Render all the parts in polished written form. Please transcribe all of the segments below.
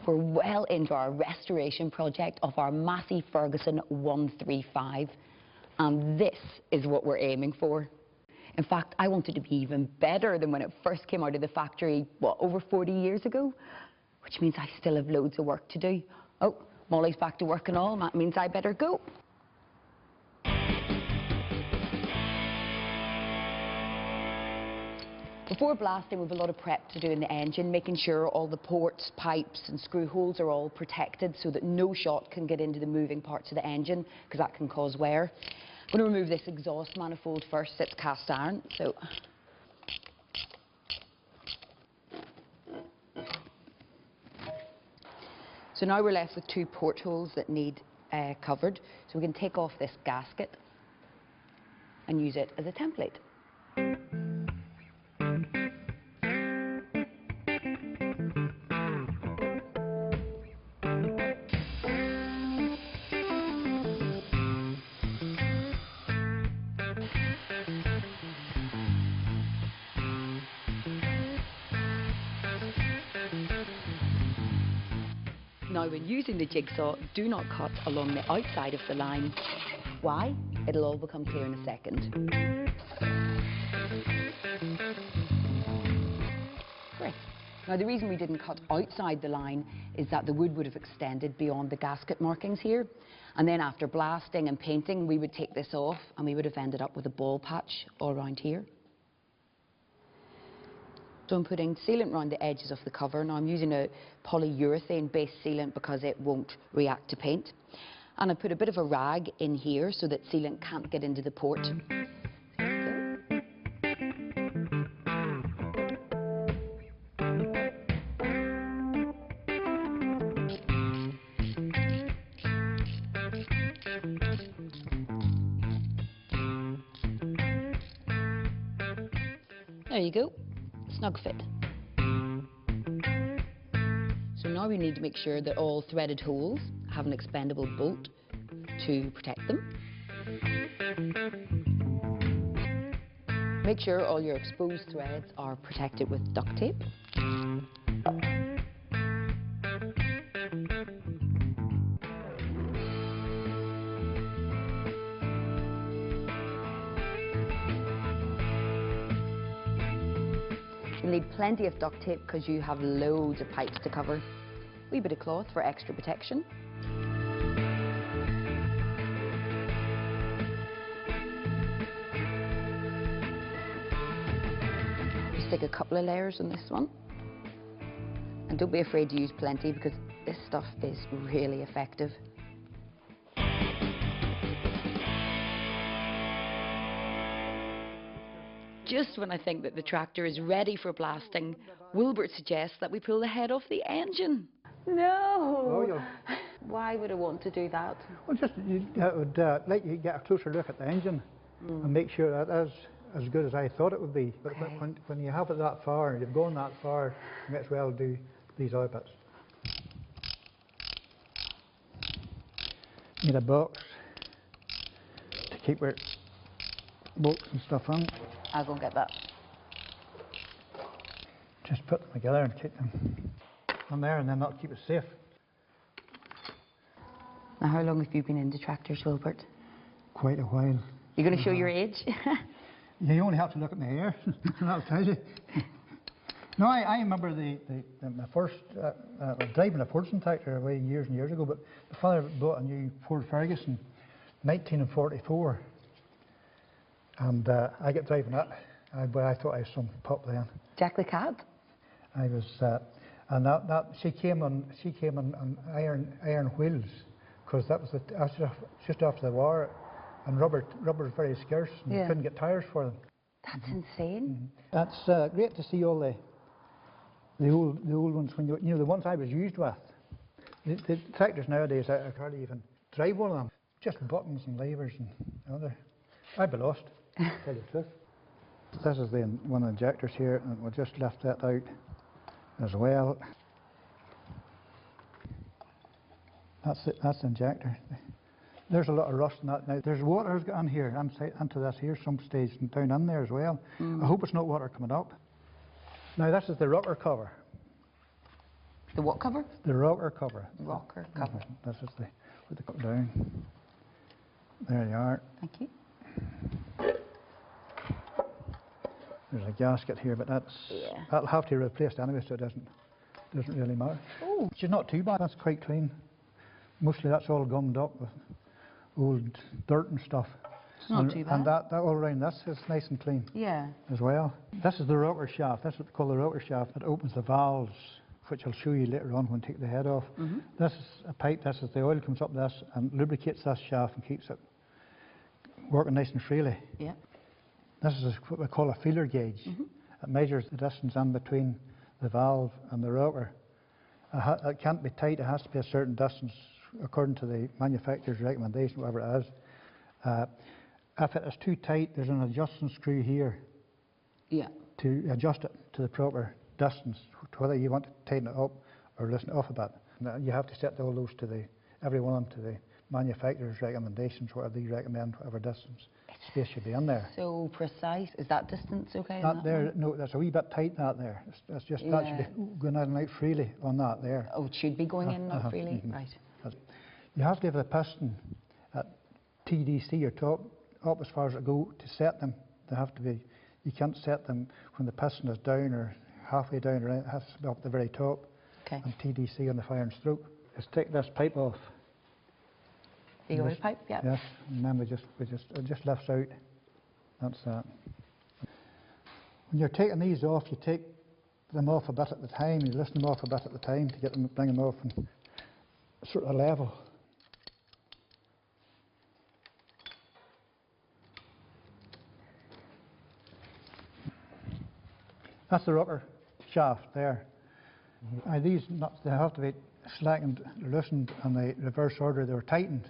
We're well into our restoration project of our Massey Ferguson 135, and this is what we're aiming for. In fact, I want it to be even better than when it first came out of the factory, what, over 40 years ago? Which means I still have loads of work to do. Oh, Molly's back to work and all, that means I better go. Before blasting, we have a lot of prep to do in the engine, making sure all the ports, pipes and screw holes are all protected so that no shot can get into the moving parts of the engine, because that can cause wear. I'm going to remove this exhaust manifold first. It's cast iron, so now we're left with two portholes that need covered. So we can take off this gasket and use it as a template. Now, when using the jigsaw, do not cut along the outside of the line. Why? It'll all become clear in a second. Great. Now, the reason we didn't cut outside the line is that the wood would have extended beyond the gasket markings here. And then after blasting and painting, we would take this off and we would have ended up with a ball patch all around here. So I'm putting sealant around the edges of the cover. Now I'm using a polyurethane-based sealant because it won't react to paint. And I put a bit of a rag in here so that sealant can't get into the port. There you go. Snug fit. So now we need to make sure that all threaded holes have an expendable bolt to protect them. Make sure all your exposed threads are protected with duct tape. You'll need plenty of duct tape because you have loads of pipes to cover. A wee bit of cloth for extra protection. You stick a couple of layers on this one. And don't be afraid to use plenty because this stuff is really effective. Just when I think that the tractor is ready for blasting, Wilbert suggests that we pull the head off the engine. No! Oh, why would I want to do that? Well, just that would let you get a closer look at the engine and make sure that is as good as I thought it would be. But when you have it that far, you've gone that far, you might as well do these other bits. You need a box to keep your bolts and stuff on. I'll go and get that. Just put them together and keep them on there, and then that'll keep it safe. Now, how long have you been into tractors, Wilbert? Quite a while. You're going to show your age? You only have to look at my hair, and that'll tell you. No, I remember my first driving a Ferguson tractor away years and years ago, but my father bought a new Ford Ferguson, 1944. And I got driving that, but I thought I was some pup then. Jack the Cat? I was, and she came on iron wheels, because that was just after the war, and rubber was very scarce, and you couldn't get tyres for them. That's insane. That's great to see all the old ones when you know the ones I was used with. The tractors nowadays, I hardly even drive one of them. Just buttons and levers and other. I'd be lost. Tell you the truth. This is one of the injectors here, and we'll just lift that out as well. That's it. That's the injector. There's a lot of rust in that now. There's water has got in here, into this here, some stage and down in there as well. I hope it's not water coming up. Now this is the rocker cover. The what cover? The rocker cover. Rocker cover. This is the, where they come down. There you are. Thank you. There's a gasket here, but that'll have to be replaced anyway, so it doesn't really matter. Oh. Which is not too bad. That's quite clean. Mostly that's all gummed up with old dirt and stuff. It's not too bad. And that all around this is nice and clean. Yeah. As well. This is the rocker shaft. That's what they call the rocker shaft. It opens the valves, which I'll show you later on when I take the head off. This is a pipe. This is the oil comes up this and lubricates this shaft and keeps it working nice and freely. Yeah. This is what we call a feeler gauge. It measures the distance in between the valve and the rocker. It can't be tight. It has to be a certain distance according to the manufacturer's recommendation, whatever it is. If it is too tight, there's an adjusting screw here to adjust it to the proper distance, whether you want to tighten it up or loosen it off a bit. And you have to set all those to every one to the manufacturer's recommendations, whatever they recommend, whatever distance space should be in there. So precise. Is that distance okay? That there, no, that's a wee bit tight. That there, it's just that should be going in and out freely on that there. Oh, it should be going in, not freely, right? You have to have the piston at TDC or top up as far as it go to set them. They have to be. You can't set them when the piston is down or halfway down. Or it has to be up at the very top. Okay. And TDC on the fire and stroke. Let's take this pipe off. The oil pipe, yeah. Yes, and then it just lifts out. That's that. When you're taking these off, you take them off a bit at the time. You loosen them off a bit at the time to get them, bring them off and sort of level. That's the rocker shaft there. These nuts, they have to be slackened, loosened, and the reverse order they were tightened.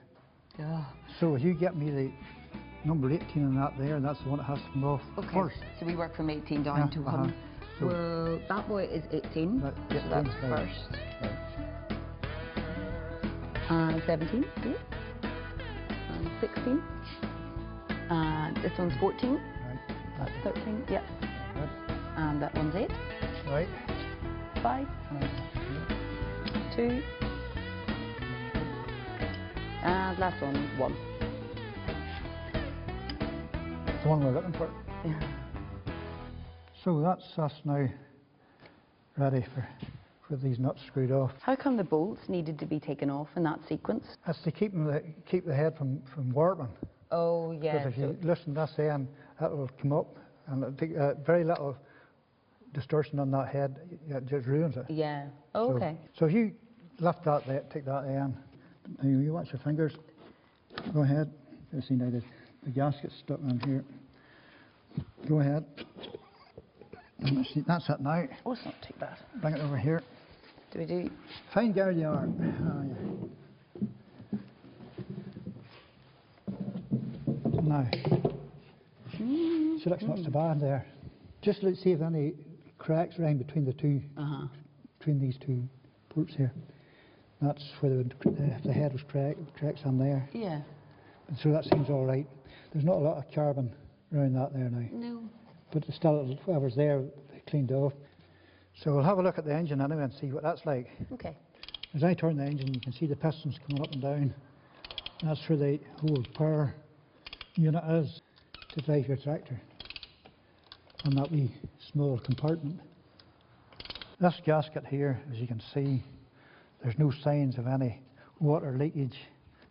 Yeah. So if you get me the number 18 on that there, that's the one that has to come off first. So we work from 18 down to 1. So well, that boy is 18, so that's first. And 17, yeah. And 16. And this one's 14. Right. That's 13, yeah. Good. And that one's 8. Right. 5. 2. And last one, 1. The one we're looking for. Yeah. So that's us now ready for these nuts screwed off. How come the bolts needed to be taken off in that sequence? That's to keep the head from warping. Oh, yeah. Because if you listen this end, that will come up and it'll take very little distortion on that head. It just ruins it. Yeah. Oh, okay. So if you lift that there, take that end, and you watch your fingers. Go ahead. You see now the gasket's stuck in here. Go ahead. That's it now. Oh, it's not too bad. Bring it over here. Do we do? Fine girl you are. Now, so that's not so bad there. Just let's see if any cracks around between the two, between these two ports here. That's where the head was cracks on there. Yeah. And so that seems all right. There's not a lot of carbon around that there now. No. But still, whatever's there, they cleaned off. So we'll have a look at the engine anyway and see what that's like. Okay. As I turn the engine, you can see the pistons coming up and down. That's where the whole power unit is to drive your tractor. And that wee small compartment. This gasket here, as you can see, there's no signs of any water leakage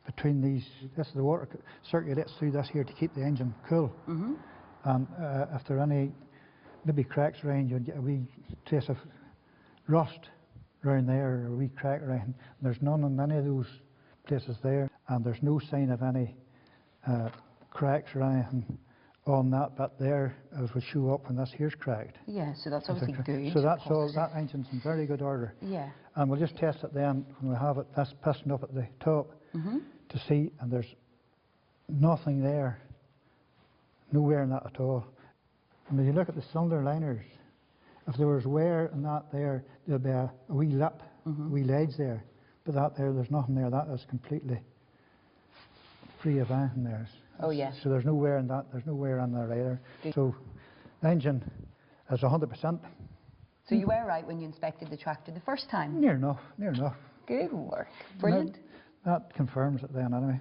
between these. This is the water circulates through this here to keep the engine cool. And if there are any maybe cracks around, you'll get a wee trace of rust around there, or a wee crack around. There's none in any of those places there, and there's no sign of any cracks or anything on that bit there, as will show up when this here's cracked. Yeah, so that's obviously good. So that's all, that engine's in very good order. Yeah. And we'll just test it then when we have it, this piston up at the top to see, and there's nothing there, nowhere in that at all. And when you look at the cylinder liners, if there was wear in that there, there'll be a wee lip, a wee ledge there. But that there's nothing there. That is completely free of anything there. Oh, yeah. So there's no wear in that. There's no wear on there either. So the engine is 100%. So you were right when you inspected the tractor the first time? Near enough, near enough. Good work. Brilliant. That confirms it then anyway.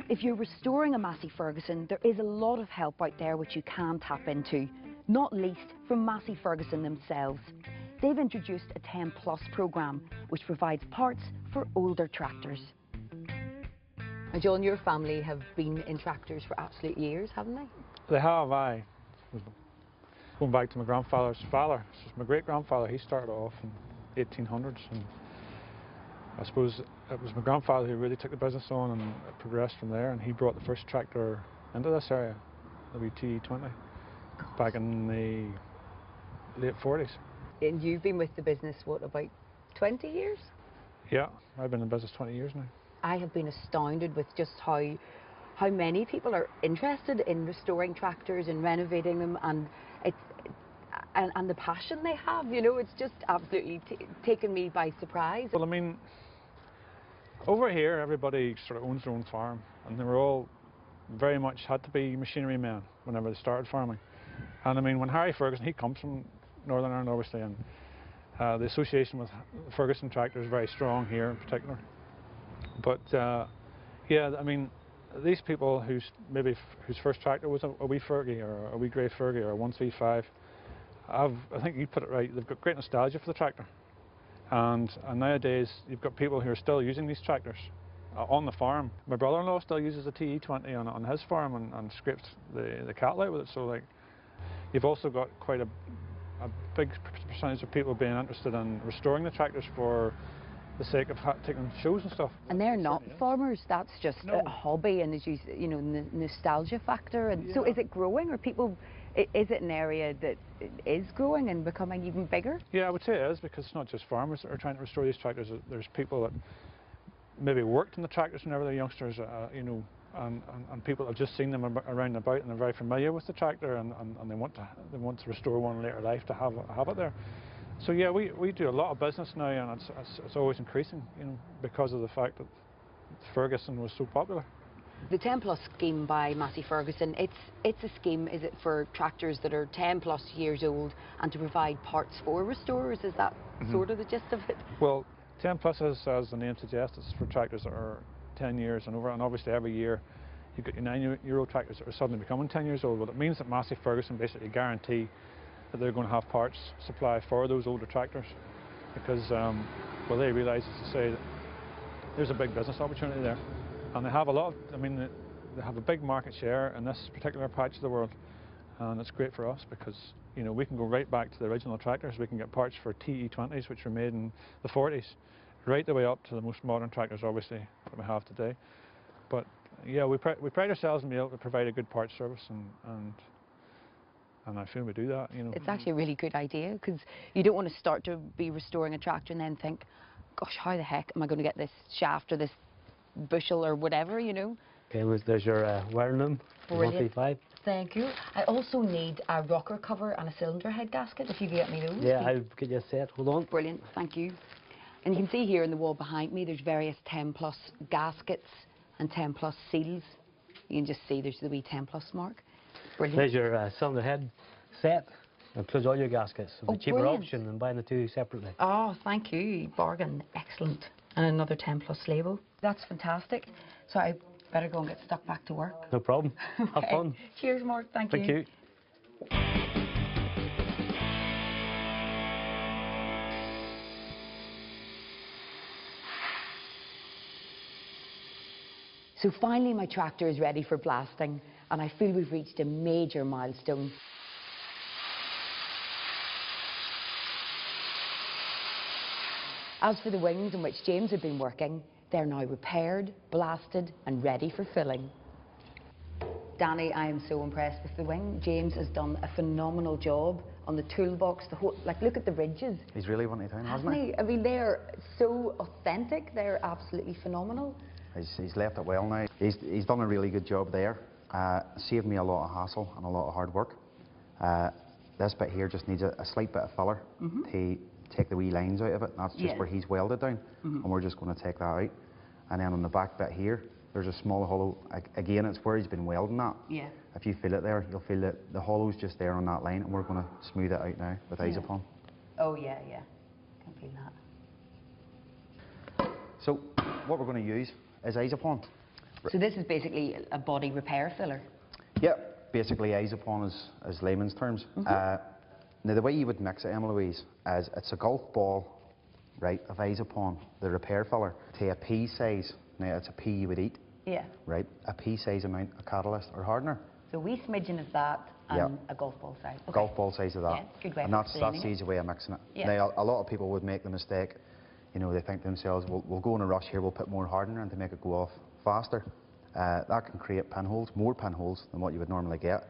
If you're restoring a Massey Ferguson, there is a lot of help out there which you can tap into, not least from Massey Ferguson themselves. They've introduced a 10 Plus programme which provides parts for older tractors. Now, John, your family have been in tractors for absolute years, haven't they? They have, aye. Going back to my grandfather's father, so my great-grandfather, he started off in 1800s, and I suppose it was my grandfather who really took the business on and it progressed from there, and he brought the first tractor into this area, the TE20, back in the late 40s. And you've been with the business, what, about 20 years? Yeah, I've been in business 20 years now. I have been astounded with just how many people are interested in restoring tractors and renovating them, and and the passion they have, you know, it's just absolutely taken me by surprise. Well, I mean, over here everybody sort of owns their own farm, and they were all very much had to be machinery men whenever they started farming. And I mean, when Harry Ferguson, he comes from Northern Ireland obviously, and the association with Ferguson tractors is very strong here in particular. But yeah, I mean, these people whose first tractor was a wee Fergie or a wee grey Fergie or a 135, I think you put it right, they've got great nostalgia for the tractor. And nowadays you've got people who are still using these tractors on the farm. My brother-in-law still uses a TE20 on his farm and scrapes the cattle out with it. So like, you've also got quite a big percentage of people being interested in restoring the tractors for the sake of taking them to shows and stuff. And they're not farmers, that's just a hobby, and as you know, nostalgia factor. And so is it growing, or people, is it an area that is growing and becoming even bigger? Yeah, I would say it is, because it's not just farmers that are trying to restore these tractors. There's people that maybe worked in the tractors whenever they're youngsters, you know, and people have just seen them around and about and they're very familiar with the tractor, and they want to restore one in later life to have it there. So yeah, we do a lot of business now, and it's always increasing, you know, because of the fact that Ferguson was so popular. The 10 Plus scheme by Massey Ferguson, it's a scheme, is it, for tractors that are 10 plus years old and to provide parts for restorers? Is that sort of the gist of it? Well, 10 Plus, as the name suggests, it's for tractors that are 10 years and over, and obviously every year you've got your 9-year-old tractors that are suddenly becoming 10 years old. Well, it means that Massey Ferguson basically guarantee that they're going to have parts supply for those older tractors, because well, they realise, as I say, that there's a big business opportunity there, and they have a lot of, I mean, they have a big market share in this particular patch of the world, and it's great for us because, you know, we can go right back to the original tractors. We can get parts for TE20s, which were made in the 40s, right the way up to the most modern tractors, obviously, that we have today. But yeah, we pride ourselves on being able to provide a good parts service, and I feel we do that, you know. It's actually a really good idea, because you don't want to start to be restoring a tractor and then think, gosh, how the heck am I going to get this shaft or this bushel or whatever, you know? Okay, well, there's your wiring loom, 135. Thank you. I also need a rocker cover and a cylinder head gasket, if you could get me those. Yeah, I'll get you a set. Hold on. Brilliant, thank you. And you can see here in the wall behind me, there's various 10 Plus gaskets and 10 Plus seals. You can just see there's the wee 10 Plus mark. Brilliant. There's your cylinder head set. Includes all your gaskets. It's a cheaper brilliant. option than buying the two separately. Oh, thank you. Bargain. Excellent. And another 10 Plus label. That's fantastic. So I better go and get stuck back to work. No problem. Have Okay. fun. Cheers, Mark. Thank you. Thank you. So finally my tractor is ready for blasting, and I feel we've reached a major milestone. As for the wings on which James had been working, they're now repaired, blasted and ready for filling. Danny, I am so impressed with the wing. James has done a phenomenal job on the toolbox, the whole, like, look at the ridges. He's really went it down, hasn't he? I mean, they're so authentic, they're absolutely phenomenal. He's left it well now. He's done a really good job there. Saved me a lot of hassle and a lot of hard work. This bit here just needs a slight bit of filler to take the wee lines out of it. That's just where he's welded down, and we're just going to take that out. And then on the back bit here, there's a small hollow. Again, it's where he's been welding that. Yeah. If you feel it there, you'll feel that the hollow's just there on that line, and we're going to smooth it out now with eyes upon. Oh yeah, yeah. Can feel that. So what we're going to use is eyes upon. So this is basically a body repair filler. Yep, basically eyes upon is layman's terms. Now the way you would mix it, Emma Louise, is it's a golf ball, right, of eyes upon, the repair filler, to a pea size. Now it's a pea you would eat, Yeah. right? A pea size amount of catalyst or hardener. So a wee smidgen of that and Yep. a golf ball size. Okay. Golf ball size of that. Yeah, good way and of that's explaining the it. easy way of mixing it. Yeah. Now a lot of people would make the mistake, you know, they think to themselves, we'll go in a rush here, we'll put more hardener in to make it go off faster. That can create pinholes, more pinholes than what you would normally get,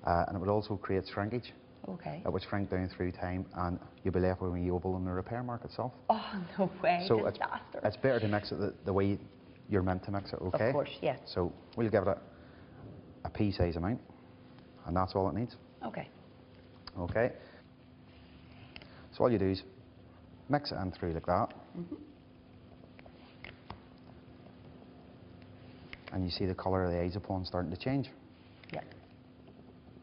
and it would also create shrinkage. Okay. It would shrink down through time, and you'll be left with a wee oval in the repair mark itself. Oh, no way. So Disaster. it's better to mix it the way you're meant to mix it, okay? Of course, yeah. So we'll give it a pea size amount, and that's all it needs. Okay. Okay. So all you do is mix it in through like that. And you see the colour of the eyes upon starting to change. Yeah.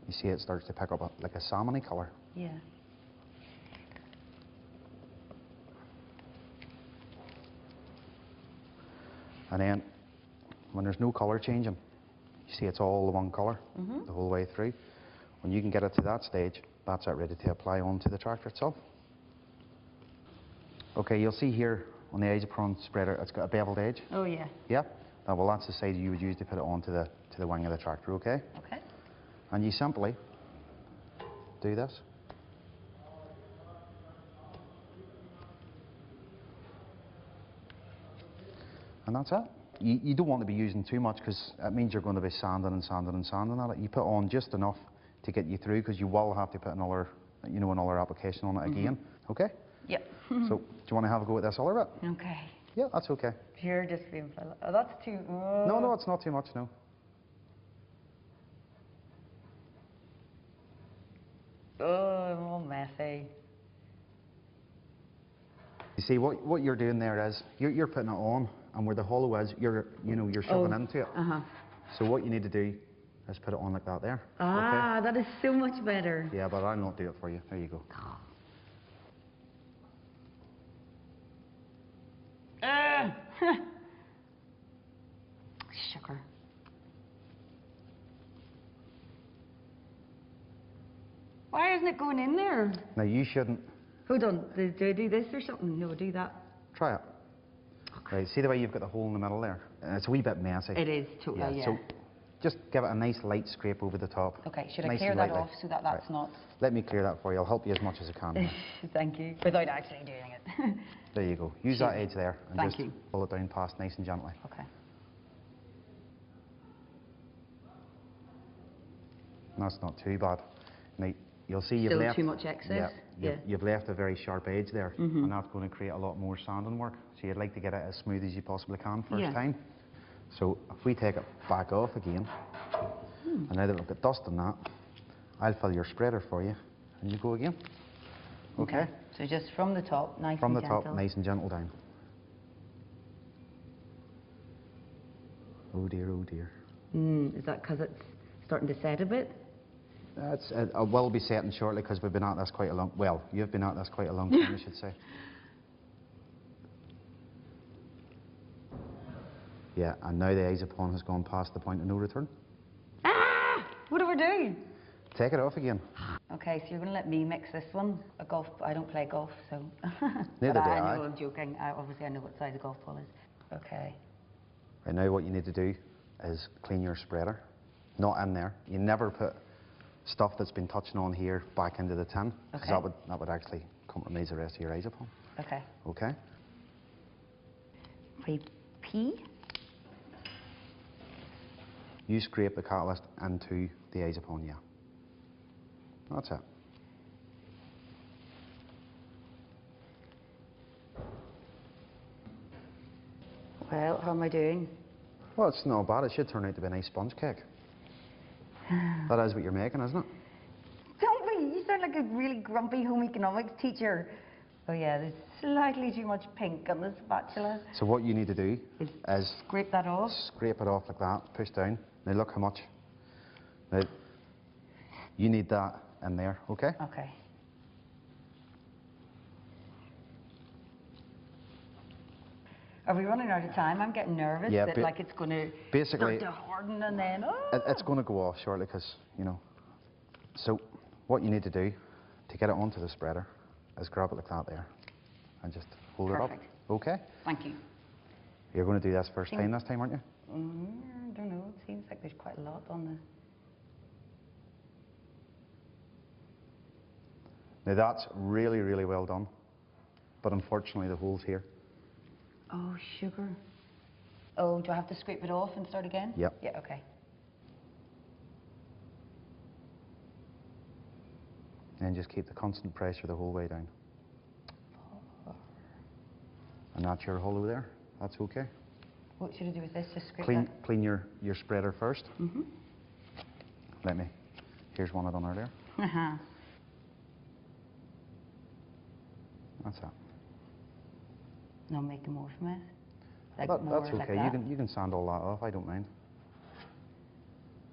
You see it starts to pick up like a salmony colour. Yeah. And then when there's no colour changing, you see it's all the one colour the whole way through. When you can get it to that stage, that's it ready to apply onto the tractor itself. Okay, you'll see here on the eyes upon spreader, it's got a beveled edge. Oh yeah. Yeah? Well, that's the side you would use to put it onto the wing of the tractor, okay? Okay. And you simply do this. And that's it. You don't want to be using too much because it means you're going to be sanding and sanding and sanding at it. You put on just enough to get you through because you will have to put another, you know, another application on it again. Okay? Yep. So, do you want to have a go at this other bit? Okay. Yeah, that's okay. You're just being full. Oh, that's too. No, it's not too much, no. Oh, I'm all messy. You see, what you're doing there is you're putting it on, and where the hollow is, you're shoving into it. So what you need to do is put it on like that there. Ah, that is so much better. Okay? Yeah, but I'll not do it for you. There you go. Sugar. Why isn't it going in there? Now you shouldn't Hold on. Do I do this or something? No, do that. try it. Right, see the way you've got the hole in the middle there? It's a wee bit messy. It is totally, yeah. So just give it a nice light scrape over the top. Okay, should I Nice clear and that lightly. off so that that's not... Let me clear that for you. I'll help you as much as I can. Thank you. Without actually doing it. There you go. Use that edge there and Thank just you. pull it down past nice and gently. Okay. That's not too bad. Now, you'll see you've Still left... too much excess? Yeah, you've left a very sharp edge there, and that's going to create a lot more sanding work. So you'd like to get it as smooth as you possibly can first time. So if we take it back off again, and now that we've got dust on that, I'll fill your spreader for you, and you go again. Okay? So just from the top, nice From and the gentle. top, nice and gentle down. Oh dear, oh dear. Is that because it's starting to set a bit? It will be setting shortly because we've been at this quite a long... Well, you've been at this quite a long time, I should say. Yeah, and now the eyes upon has gone past the point of no return. Ah! What do we do? Take it off again. Okay, so you're going to let me mix this one. I don't play golf, so... Neither but do I I. know I'm joking. Obviously, I know what size a golf ball is. Okay. Right, now what you need to do is clean your spreader. Not in there. You never put stuff that's been touching on here back into the tin, because Okay. that would actually compromise the rest of your eyes upon. Okay. Okay? We pea? You scrape the catalyst into the eyes upon, yeah. That's it. Well, how am I doing? Well, it's not bad. It should turn out to be a nice sponge cake. That is what you're making, isn't it? Don't be! You sound like a really grumpy home economics teacher. Oh yeah, there's slightly too much pink on the spatula. So what you need to do is Scrape that off. scrape it off like that, push down. Now look how much. Now, you need that in there, okay? Okay. Are we running out of time? I'm getting nervous Yeah, that like it's going to basically, start to harden and then, it's going to go off shortly because, you know. So what you need to do to get it onto the spreader is grab it like that there and just hold Perfect. it up. Okay? Thank you. You're going to do this first time this time, aren't you? I don't know. It seems like there's quite a lot on the... Now that's really, really well done. But unfortunately the hole's here. Oh, sugar. Oh, do I have to scrape it off and start again? Yep. Yeah, okay. And just keep the constant pressure the whole way down. And that's your hollow there. That's okay. What should I do with this? Just scrape that? Clean your spreader first. Mm-hmm. Here's one I done earlier. Uh-huh. That's that. No, make more from it. Like That's more okay. like that. You can sand all that off. I don't mind.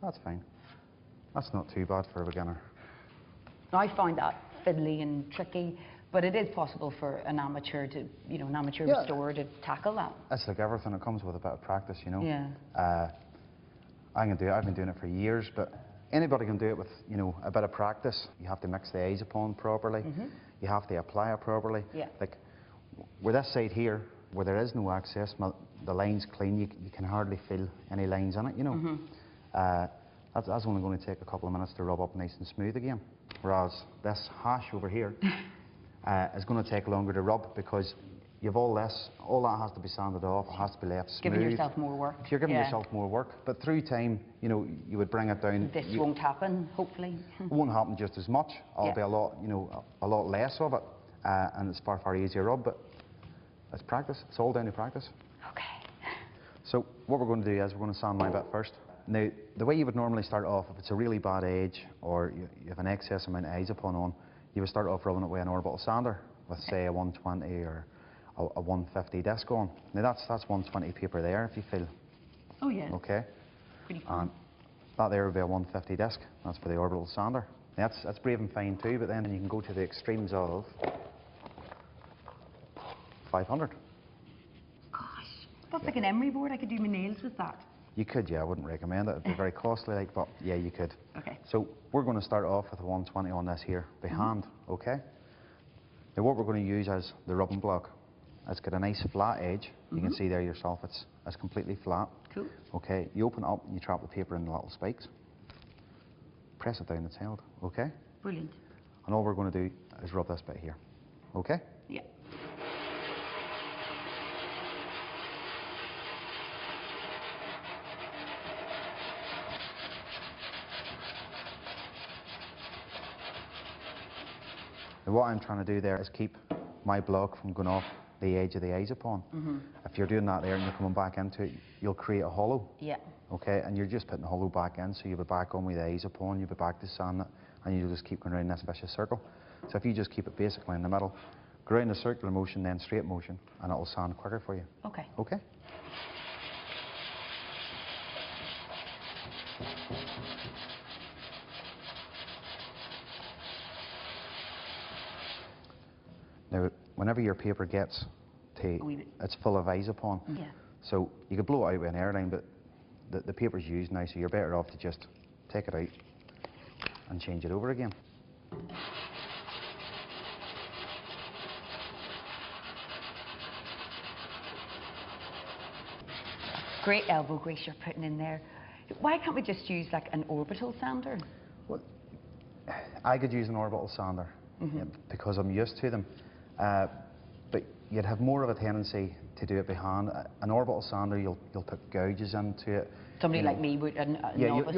That's fine. That's not too bad for a beginner. I find that fiddly and tricky, but it is possible for an amateur to, you know, an amateur Yeah. restorer to tackle that. It's like everything. It comes with a bit of practice, you know. Yeah. I can do it. I've been doing it for years, but anybody can do it with, you know, a bit of practice. You have to mix the eyes upon properly. Mm-hmm. You have to apply it properly. Yeah. Like, where this side here, where there is no access, the line's clean, you can hardly feel any lines in it, you know. Mm-hmm. That's only going to take a couple of minutes to rub up nice and smooth again. Whereas this hash over here is going to take longer to rub because you've all this, all that has to be sanded off, it has to be left smooth. Giving yourself more work. You're giving Yeah. yourself more work, but through time, you know, you would bring it down. This You- won't happen, hopefully. It won't happen just as much. I'll Yeah. be a lot, you know, a lot less of it, and it's far, far easier rub. But it's practice. It's all down to practice. Okay. So what we're going to do is we're going to sand my bit first. Now, the way you would normally start off, if it's a really bad edge or you have an excess amount of eyes upon on, you would start off rubbing it with an orbital sander with, say, a 120 or a 150 disc on. Now that's 120 paper there, if you feel. Oh yeah. Okay. Pretty fun. And that there would be a 150 disc. That's for the orbital sander. Now that's brave and fine too, but then you can go to the extremes of 500. Gosh, that's like an emery board. I could do my nails with that. You could, yeah, I wouldn't recommend it. It'd be very costly, like, but yeah, you could. Okay. So we're going to start off with a 120 on this here by hand, okay? Now what we're going to use is the rubbing block. It's got a nice flat edge. You can see there yourself, it's completely flat. Cool. Okay, you open it up and you trap the paper in the little spikes. Press it down, it's held, okay? Brilliant. And all we're going to do is rub this bit here, okay? Yeah. Now what I'm trying to do there is keep my block from going off the edge of the eyes upon. If you're doing that there and you're coming back into it, you'll create a hollow. Yeah. Okay, and you're just putting the hollow back in, so you'll be back on with the eyes upon, you'll be back to sand it, and you'll just keep going around this vicious circle. So if you just keep it basically in the middle, go around a circular motion, then straight motion, and it'll sand quicker for you. Okay. Okay? Now, whenever your paper gets to, A wee bit. it's full of eyes upon. Yeah. So you could blow it out with an airline, but the paper's used now, so you're better off to just take it out and change it over again. Great elbow grease you're putting in there. Why can't we just use like an orbital sander? Well, I could use an orbital sander because I'm used to them, but you'd have more of a tendency to do it by hand. An orbital sander, you'll put gouges into it. Somebody you know. like me would, a Yeah, novice,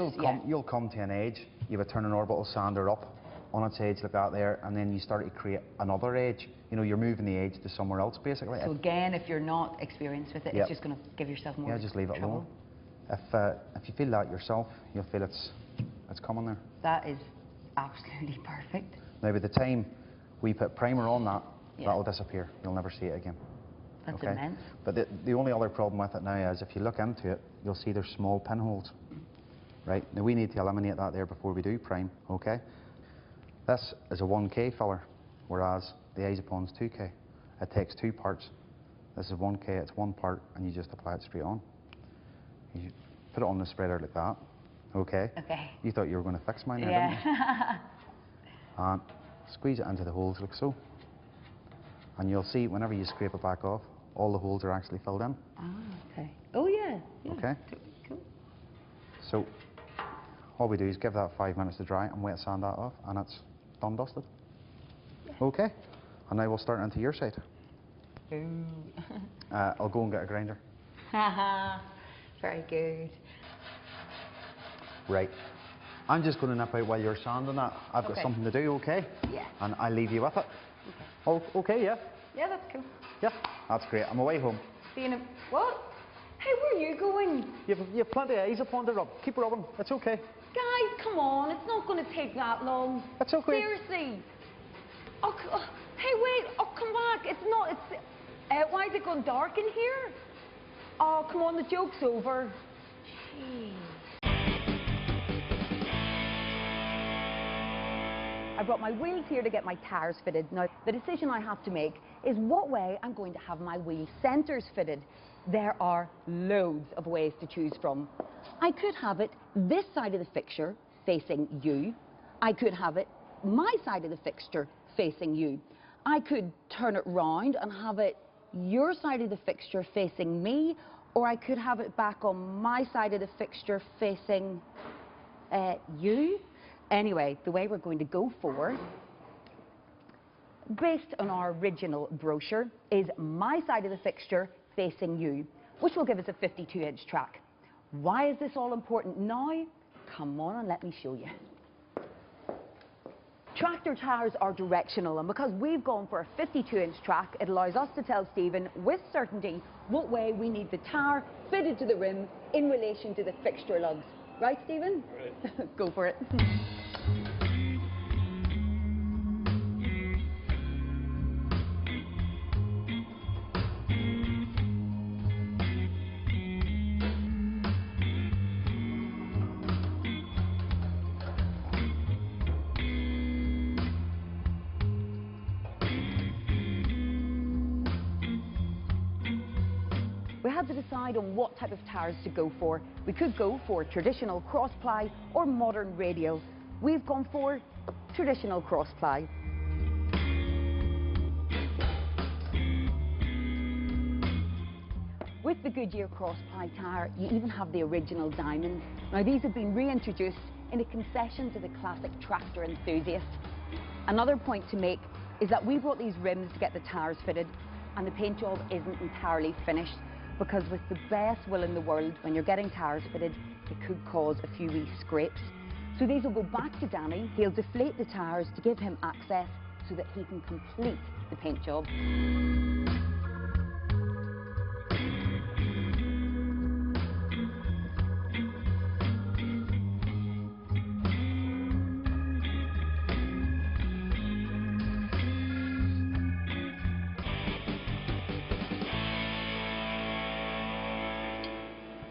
you'll come to an edge, you would turn an orbital sander up on its edge like that there, and then you start to create another edge. You know, you're moving the edge to somewhere else basically. So again, if you're not experienced with it, Yep. it's just going to give yourself more Yeah, just leave it trouble. alone. If you feel that yourself, you'll feel it's coming there. That is absolutely perfect. Now by the time we put primer on that, Yeah. That'll disappear. You'll never see it again. That's Okay? immense. But the only other problem with it now is if you look into it, you'll see there's small pinholes. Right? Now we need to eliminate that there before we do prime. Okay? This is a 1K filler, whereas the Isopon's 2K. It takes 2 parts. This is 1K, it's 1 part, and you just apply it straight on. You put it on the spreader like that. Okay? Okay. You thought you were going to fix mine there, didn't you? Yeah. And squeeze it into the holes like so. And you'll see whenever you scrape it back off, all the holes are actually filled in. Ah, okay. Oh, yeah. Yeah. Okay? Cool. So all we do is give that 5 minutes to dry and wet sand that off, and it's done dusted. Okay? And now we'll start into your side. Ooh. I'll go and get a grinder. Very good. Right. I'm just going to nip out while you're sanding that. I've got Okay. something to do, okay? Yeah. And I'll leave you with it. Oh, okay, yeah. Yeah, that's cool. Yeah, that's great. I'm away home. See you in a... What? Hey, where are you going? You've plenty of eyes upon the rub. Keep rubbing. It's okay. Guys, come on. It's not going to take that long. It's okay. Seriously. Oh, hey, wait. Oh, come back. It's not... It's... why is it gone dark in here? Oh, come on. The joke's over. Jeez. I brought my wheels here to get my tyres fitted. Now, the decision I have to make is what way I'm going to have my wheel centres fitted. There are loads of ways to choose from. I could have it this side of the fixture facing you. I could have it my side of the fixture facing you. I could turn it round and have it your side of the fixture facing me, or I could have it back on my side of the fixture facing you. Anyway, the way we're going to go for, based on our original brochure, is my side of the fixture facing you, which will give us a 52-inch track. Why is this all important now? Come on and let me show you. Tractor tyres are directional, and because we've gone for a 52-inch track, it allows us to tell Stephen with certainty what way we need the tyre fitted to the rim in relation to the fixture lugs. Right, Stephen? Right. Go for it. We had to decide on what type of tyres to go for. We could go for traditional cross-ply or modern radial. We've gone for traditional cross-ply. With the Goodyear cross-ply tyre, you even have the original diamond. Now these have been reintroduced in a concession to the classic tractor enthusiast. Another point to make is that we brought these rims to get the tyres fitted, and the paint job isn't entirely finished, because with the best will in the world, when you're getting tyres fitted, it could cause a few wee scrapes. So these will go back to Danny. He'll deflate the tyres to give him access so that he can complete the paint job.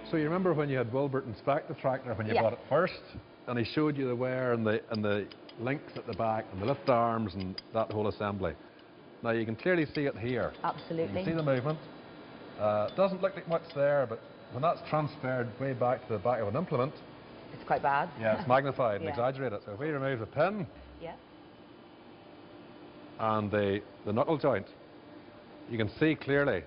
So you remember when you had Wilbert inspect the tractor when you Yeah. bought it first, and he showed you the wear and the links at the back and the lift arms and that whole assembly. Now you can clearly see it here. Absolutely. You can see the movement. It doesn't look like much there, but when that's transferred way back to the back of an implement, It's quite bad. yeah, it's magnified and Yeah. exaggerated. So if we remove the pin Yeah. and the knuckle joint, you can see clearly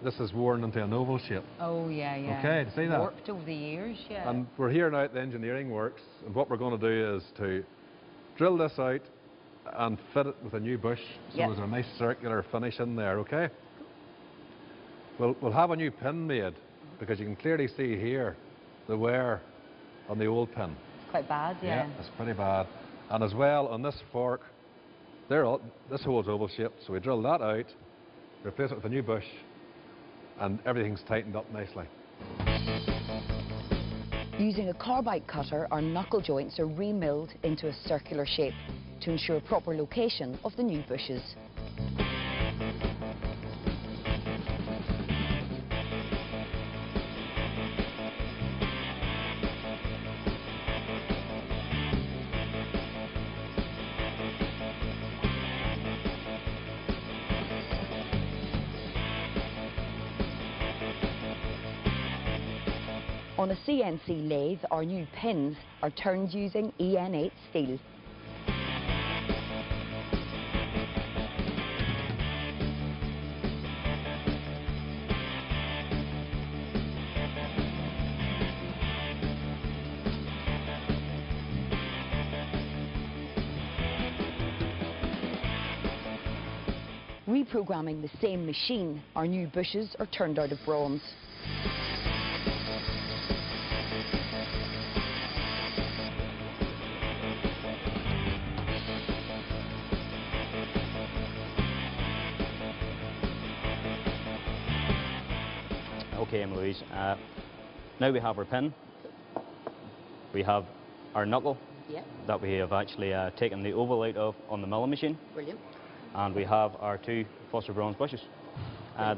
this is worn into an oval shape. Oh, yeah, yeah. Okay, do you see that? Warped over the years, yeah. And we're here now at the engineering works, and what we're going to do is to drill this out and fit it with a new bush, so Yep. there's a nice circular finish in there, okay? We'll have a new pin made, because you can clearly see here the wear on the old pin. It's quite bad, yeah. It's pretty bad. And as well, on this fork, this hole's oval shaped, so we drill that out, replace it with a new bush, and everything's tightened up nicely. Using a carbide cutter, our knuckle joints are remilled into a circular shape to ensure proper location of the new bushes. On a CNC lathe, our new pins are turned using EN8 steel. Reprogramming the same machine, our new bushes are turned out of bronze. Okay, Louise, now we have our pin, we have our knuckle that we have actually taken the oval out of on the milling machine. Brilliant. And we have our 2 phosphor bronze bushes.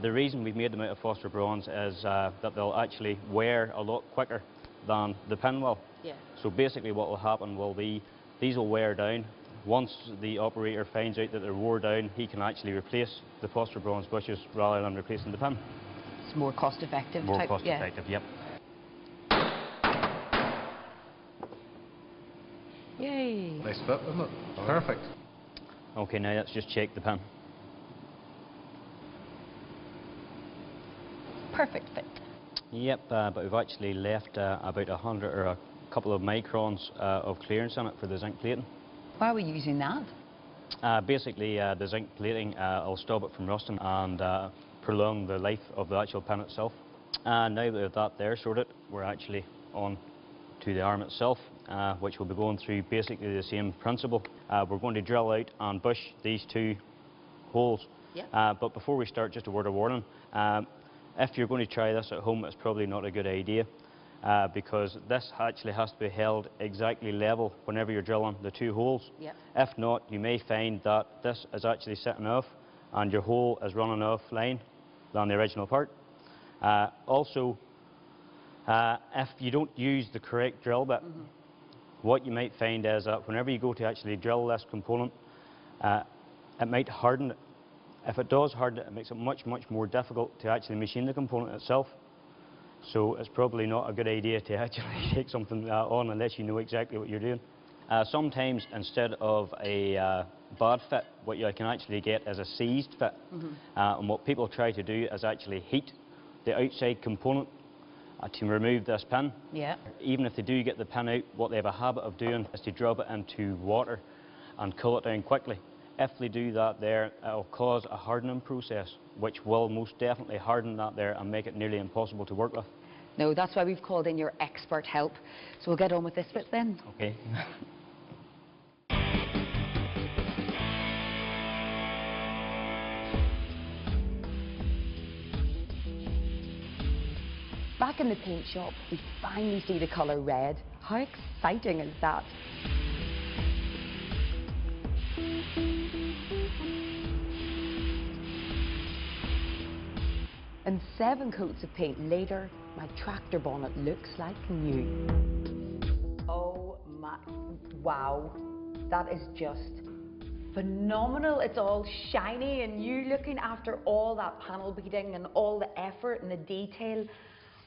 The reason we've made them out of phosphor bronze is that they'll actually wear a lot quicker than the pin will. Yeah. So basically what will happen will be, these will wear down. Once the operator finds out that they're wore down, he can actually replace the phosphor bronze bushes rather than replacing the pin. It's more cost effective. More cost effective, yep. Yay. Nice fit, isn't it? Perfect. Okay, now let's just check the pin. Perfect fit. Yep, but we've actually left about 100 or a couple of microns of clearance in it for the zinc plating. Why are we using that? Basically, the zinc plating will stop it from rusting and prolong the life of the actual pin itself. Now that we have that there sorted, we're actually on to the arm itself, which will be going through basically the same principle. We're going to drill out and bush these 2 holes. Yep. But before we start, just a word of warning. If you're going to try this at home, it's probably not a good idea because this actually has to be held exactly level whenever you're drilling the 2 holes. Yep. If not, you may find that this is actually sitting off and your hole is running off line than the original part. Also, if you don't use the correct drill bit, what you might find is that whenever you go to actually drill this component, it might harden it. If it does harden it, it makes it much more difficult to actually machine the component itself. So it's probably not a good idea to actually take something on unless you know exactly what you're doing. Sometimes instead of a bad fit, what you can actually get is a seized fit. And what people try to do is actually heat the outside component to remove this pin. Yeah. Even if they do get the pin out, what they have a habit of doing is to drop it into water and cool it down quickly. If they do that there, it'll cause a hardening process, which will most definitely harden that there and make it nearly impossible to work with. No, that's why we've called in your expert help. So we'll get on with this bit then. Okay. Back in the paint shop, we finally see the colour red. How exciting is that? And 7 coats of paint later, my tractor bonnet looks like new. Oh my, wow, that is just phenomenal. It's all shiny and new looking after all that panel beading and all the effort and the detail.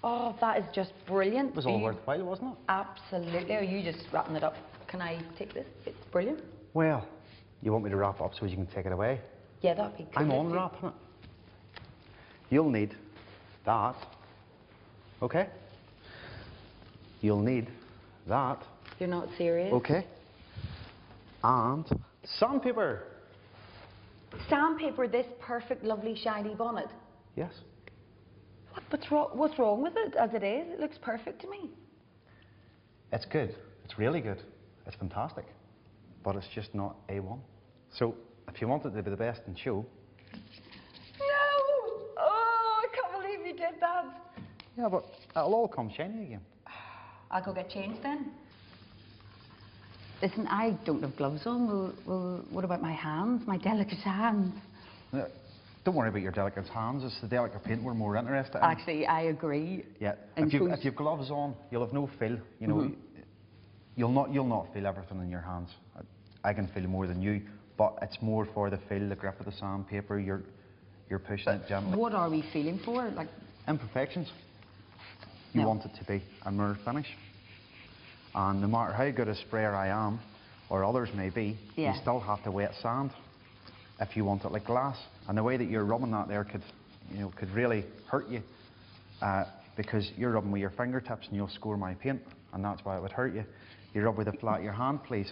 Oh, that is just brilliant. It was all worthwhile, wasn't it? Absolutely. Are you just wrapping it up? Can I take this? It's brilliant. Well, you want me to wrap up so you can take it away? Yeah, that'd be good. I'm on wrapping it. You'll need that, okay? You'll need that, You're not serious? okay? And sandpaper. Sandpaper this perfect, lovely, shiny bonnet. Yes. What's wrong with it as it is? It looks perfect to me. It's good. It's really good. It's fantastic. But it's just not A1. So, if you want it to be the best in show... No! Oh, I can't believe you did that. Yeah, but it'll all come shiny again. I'll go get changed then. Listen, I don't have gloves on. Well, what about my hands, my delicate hands? Don't worry about your delicate hands. It's the delicate paint we're more interested in. Actually, I agree. Yeah. And If you've gloves on, you'll have no feel. You know, you'll not feel everything in your hands. I can feel more than you, but it's more for the feel, the grip of the sandpaper. You're pushing it gently. What are we feeling for? Like imperfections. You No. want it to be a mirror finish. And no matter how good a sprayer I am, or others may be, Yeah. you still have to wet sand if you want it like glass. And the way that you're rubbing that there could really hurt you, because you're rubbing with your fingertips and you'll score my paint, and that's why it would hurt you. You rub with the flat of your hand, please.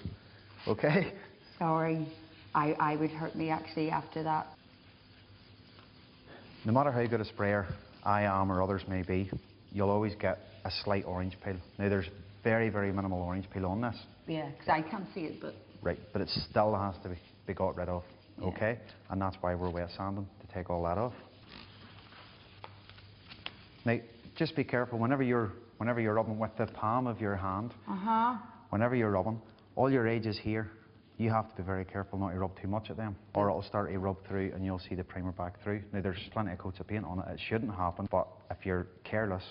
Okay? Sorry, I would hurt me actually after that. No matter how good a sprayer I am or others may be, you'll always get a slight orange peel. Now there's very, very minimal orange peel on this. Yeah, because I can't see it, but... Right, but it still has to be got rid of, Yeah. okay? And that's why we're wet sanding, to take all that off. Now, just be careful, whenever you're rubbing with the palm of your hand, whenever you're rubbing, all your edges here, you have to be very careful not to rub too much at them, or it'll start to rub through and you'll see the primer back through. Now, there's plenty of coats of paint on it, it shouldn't happen, but if you're careless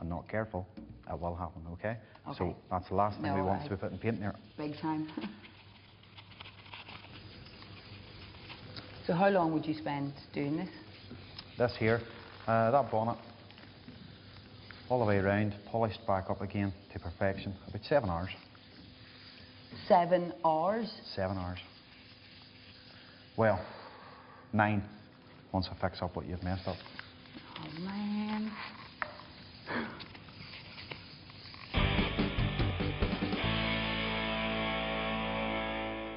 and not careful, it will happen, okay? So that's the last thing No, we want to be putting paint there. Big time. So how long would you spend doing this? This here, that bonnet, all the way around, polished back up again to perfection, about 7 hours. 7 hours? 7 hours. Well, 9, once I fix up what you've messed up. Oh man.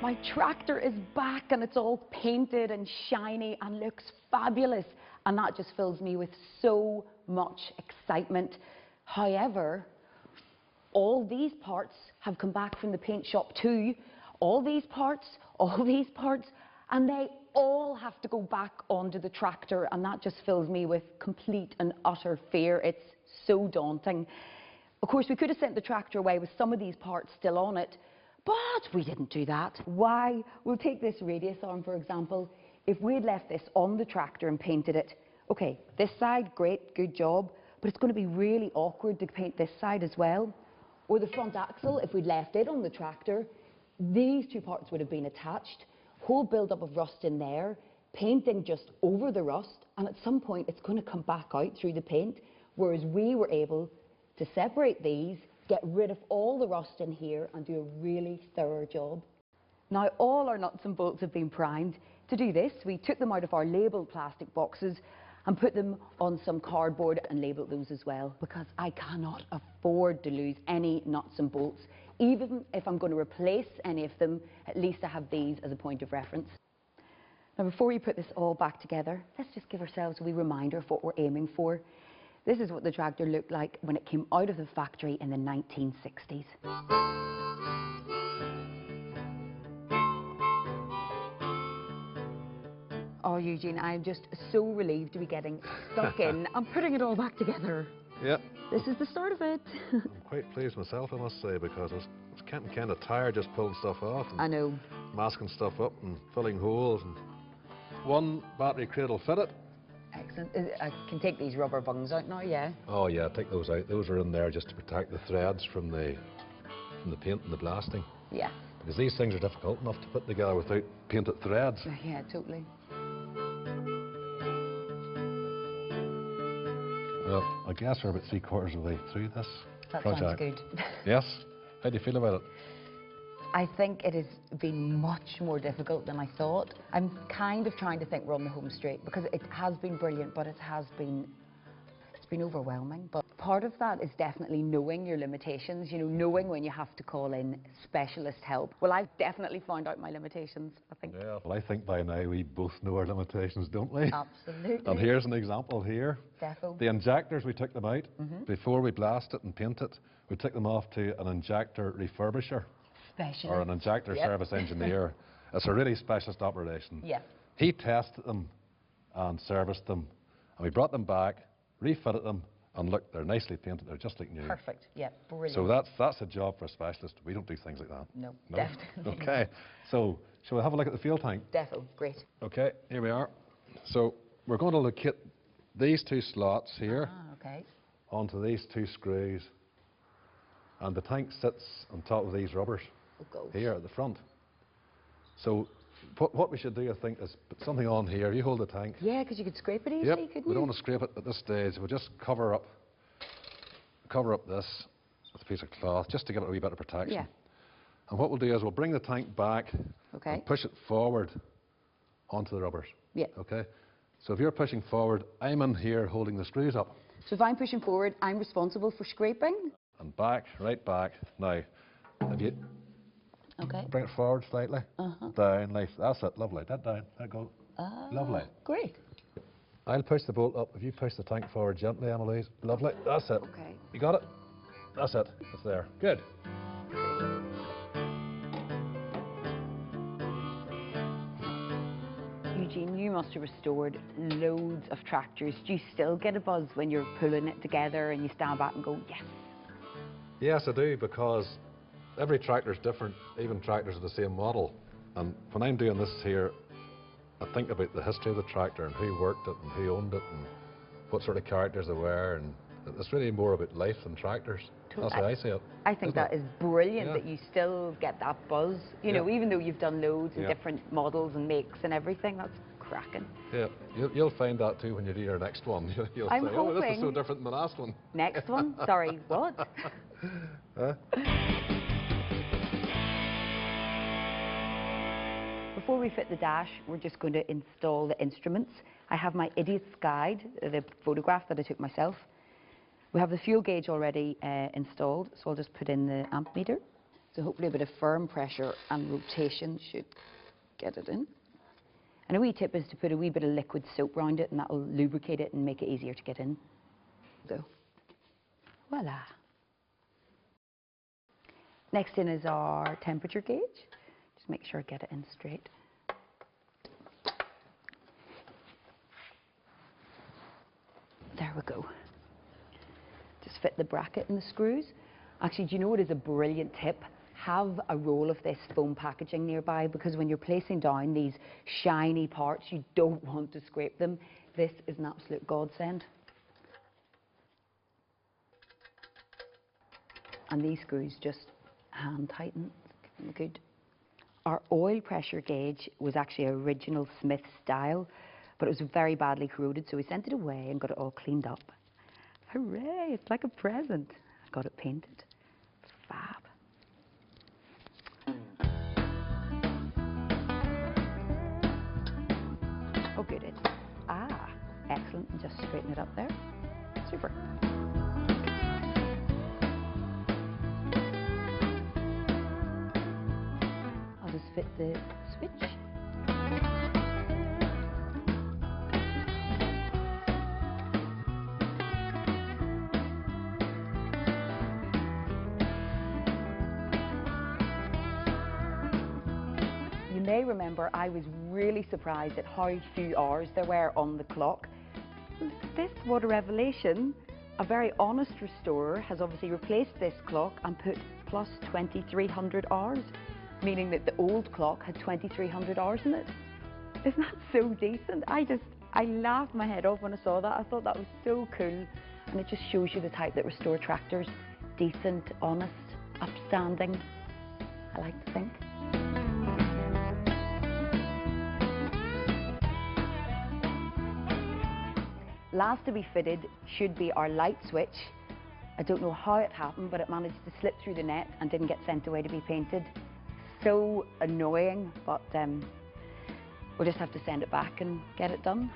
My tractor is back and it's all painted and shiny and looks fabulous, and that just fills me with so much excitement. However, all these parts have come back from the paint shop too. All these parts, and they all have to go back onto the tractor, and that just fills me with complete and utter fear. It's so daunting. Of course, we could have sent the tractor away with some of these parts still on it, but we didn't do that. Why? We'll take this radius arm, for example. If we'd left this on the tractor and painted it, okay, this side, great, good job, but it's going to be really awkward to paint this side as well. Or the front axle, if we'd left it on the tractor, these two parts would have been attached, whole build-up of rust in there, painting just over the rust, and at some point it's going to come back out through the paint, whereas we were able to separate these, get rid of all the rust in here and do a really thorough job. Now all our nuts and bolts have been primed. To do this, we took them out of our labelled plastic boxes and put them on some cardboard and labelled those as well, because I cannot afford to lose any nuts and bolts. Even if I'm going to replace any of them, at least I have these as a point of reference. Now before we put this all back together, let's just give ourselves a wee reminder of what we're aiming for. This is what the tractor looked like when it came out of the factory in the 1960s. Oh, Eugene, I'm just so relieved to be getting stuck in and putting it all back together. Yeah. This is the start of it. I'm quite pleased myself, I must say, because I was getting kind of tired just pulling stuff off and I know. masking stuff up and filling holes. And one battery cradle fitted. Excellent. I can take these rubber bungs out now, yeah? Oh yeah, take those out. Those are in there just to protect the threads from the paint and the blasting. Yeah. Because these things are difficult enough to put together without painted threads. Yeah, totally. Well, I guess we're about 3/4 of the way through this That project. sounds good. Yes? How do you feel about it? I think it has been much more difficult than I thought. I'm kind of trying to think we're on the home straight, because it has been brilliant, but it's been overwhelming. But part of that is definitely knowing your limitations, you know, knowing when you have to call in specialist help. Well, I've definitely found out my limitations, I think. Yeah. Well, I think by now we both know our limitations, don't we? Absolutely. And here's an example here. Defo. The injectors, we took them out. Before we blast it and paint it, we took them off to an injector refurbisher. Specialist. Or an injector Yep. service engineer. It's a really specialist operation. Yeah. He tested them and serviced them, and we brought them back, refitted them, and look, they're nicely painted. They're just like new. Perfect. Yeah, brilliant. So that's a job for a specialist. We don't do things like that. No, No? definitely. Okay. So shall we have a look at the fuel tank? Defo, great. Okay, here we are. So we're going to locate these two slots here Ah, okay. onto these two screws, and the tank sits on top of these rubbers Oh, gosh. here at the front. So what we should do, I think, is put something on here. You hold the tank. Yeah, because you could scrape it easily, Yep, couldn't we you? don't want to scrape it at this stage. We'll just cover up cover up this with a piece of cloth just to give it a wee bit of protection. Yeah. And what we'll do is we'll bring the tank back Okay. and push it forward onto the rubbers. Yeah. Okay? So if you're pushing forward, I'm in here holding the screws up. So if I'm pushing forward, I'm responsible for scraping? And back, right back. Now, if you Okay. bring it forward slightly, Uh-huh. down, like, that's it, lovely. That down, that go. Lovely. Great. I'll push the bolt up. If you push the tank forward gently, Annalise, lovely. That's it. Okay. You got it? That's it. It's there. Good. Eugene, you must have restored loads of tractors. Do you still get a buzz when you're pulling it together and you stand back and go, yes? Yes, I do, because every tractor is different, even tractors of the same model. And when I'm doing this here, I think about the history of the tractor and who worked it and who owned it and what sort of characters there were. And it's really more about life than tractors. That's how I see it. I think that is brilliant that you still get that buzz. You know, even though you've done loads and different models and makes and everything, that's cracking. Yeah, you'll find that too when you do your next one. You'll I'm say, oh, this is hoping- so different than the last one. Next one? Sorry, what? Huh? Before we fit the dash, we're just going to install the instruments. I have my idiot's guide, the photograph that I took myself. We have the fuel gauge already installed, so I'll just put in the amp meter. So hopefully a bit of firm pressure and rotation should get it in. And a wee tip is to put a wee bit of liquid soap around it, and that will lubricate it and make it easier to get in. So, voila. Next in is our temperature gauge. Just make sure I get it in straight. There we go. Just fit the bracket and the screws. Actually, do you know what is a brilliant tip? Have a roll of this foam packaging nearby, because when you're placing down these shiny parts, you don't want to scrape them. This is an absolute godsend. And these screws just hand tighten. Good. Our oil pressure gauge was actually original Smith style, but it was very badly corroded, so we sent it away and got it all cleaned up. Hooray, it's like a present. I got it painted. Fab. Oh, good. It's, excellent. And just straighten it up there. Super. I'll just fit the switch. You may remember I was really surprised at how few hours there were on the clock. Look at this, what a revelation. A very honest restorer has obviously replaced this clock and put plus 2,300 hours, meaning that the old clock had 2,300 hours in it. Isn't that so decent? I laughed my head off when I saw that. I thought that was so cool. And it just shows you the type that restore tractors. Decent, honest, upstanding, I like to think. Last to be fitted should be our light switch. I don't know how it happened, but it managed to slip through the net and didn't get sent away to be painted. So annoying, but we'll just have to send it back and get it done.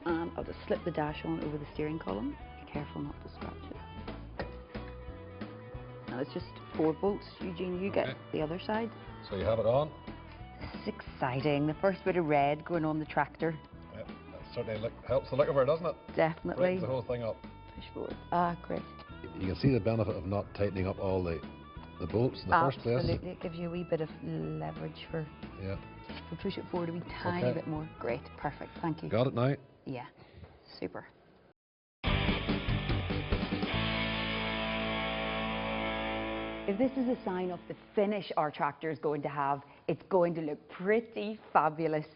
And I'll just slip the dash on over the steering column. Be careful not to scratch it. Now it's just 4 bolts. Eugene, you get the other side. So you have it on. This is exciting. The first bit of red going on the tractor. Yep, that certainly helps the look of it, doesn't it? Definitely. Brightens the whole thing up. Push forward. Ah, great. You can see the benefit of not tightening up all the bolts in the first place. Absolutely. It gives you a wee bit of leverage for... Yeah. If we push it forward a wee tiny bit more. Great. Perfect. Thank you. Got it now? Yeah. Super. If this is a sign of the finish our tractor is going to have, it's going to look pretty fabulous.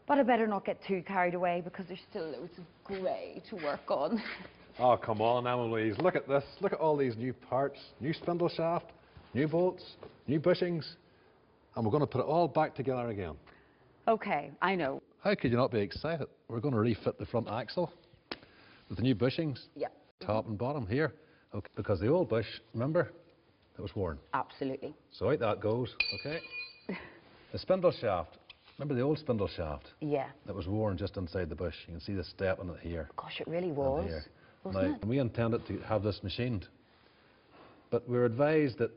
But I better not get too carried away because there's still loads of grey to work on. Oh, come on, Annalise. Look at this. Look at all these new parts. New spindle shaft, new bolts, new bushings. And we're going to put it all back together again. Okay, I know. How could you not be excited? We're going to refit the front axle with the new bushings, Yeah. top and bottom here. Okay, because the old bush, remember, it was worn. Absolutely. So out that goes, okay? The spindle shaft, remember the old spindle shaft? Yeah. That was worn just inside the bush. You can see the step in it here. Gosh, it really and was. here. Wasn't Now, it? we intended to have this machined, but we were advised that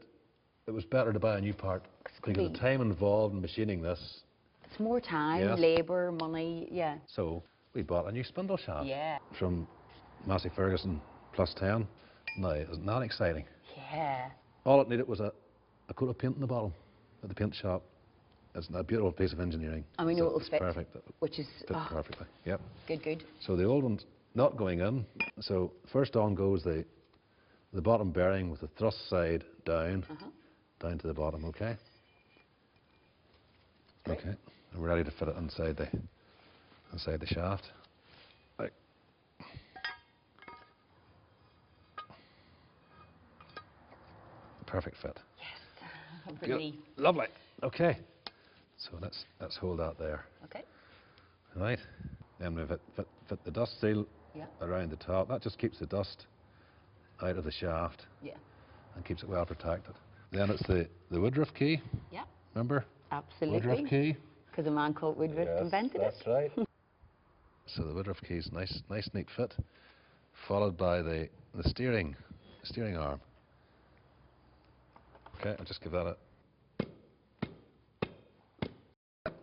it was better to buy a new part because the time involved in machining this. It's more time, Yes. labour, money, yeah. So we bought a new spindle shaft Yeah. from Massey Ferguson +10. Now, isn't that exciting? Yeah. All it needed was a coat of paint in the bottom at the paint shop. It's a beautiful piece of engineering. And we know it'll it's fit, perfect. which is Fit perfectly. Yep. good, good. So the old one's not going in. So first on goes the bottom bearing with the thrust side down, down to the bottom. Okay. Great. Okay. And we're ready to fit it inside the shaft. Right. Perfect fit. Yes. Relief. Lovely. Okay. So let's hold that there. Okay. Right. Then we fit the dust seal Yeah. around the top. That just keeps the dust out of the shaft Yeah. and keeps it well protected. Then it's the Woodruff key. Yeah. Remember? Absolutely. Woodruff key. Because a man called Woodruff invented it. That's right. So the Woodruff key is nice, neat fit, followed by the steering arm. Okay, I'll just give that a.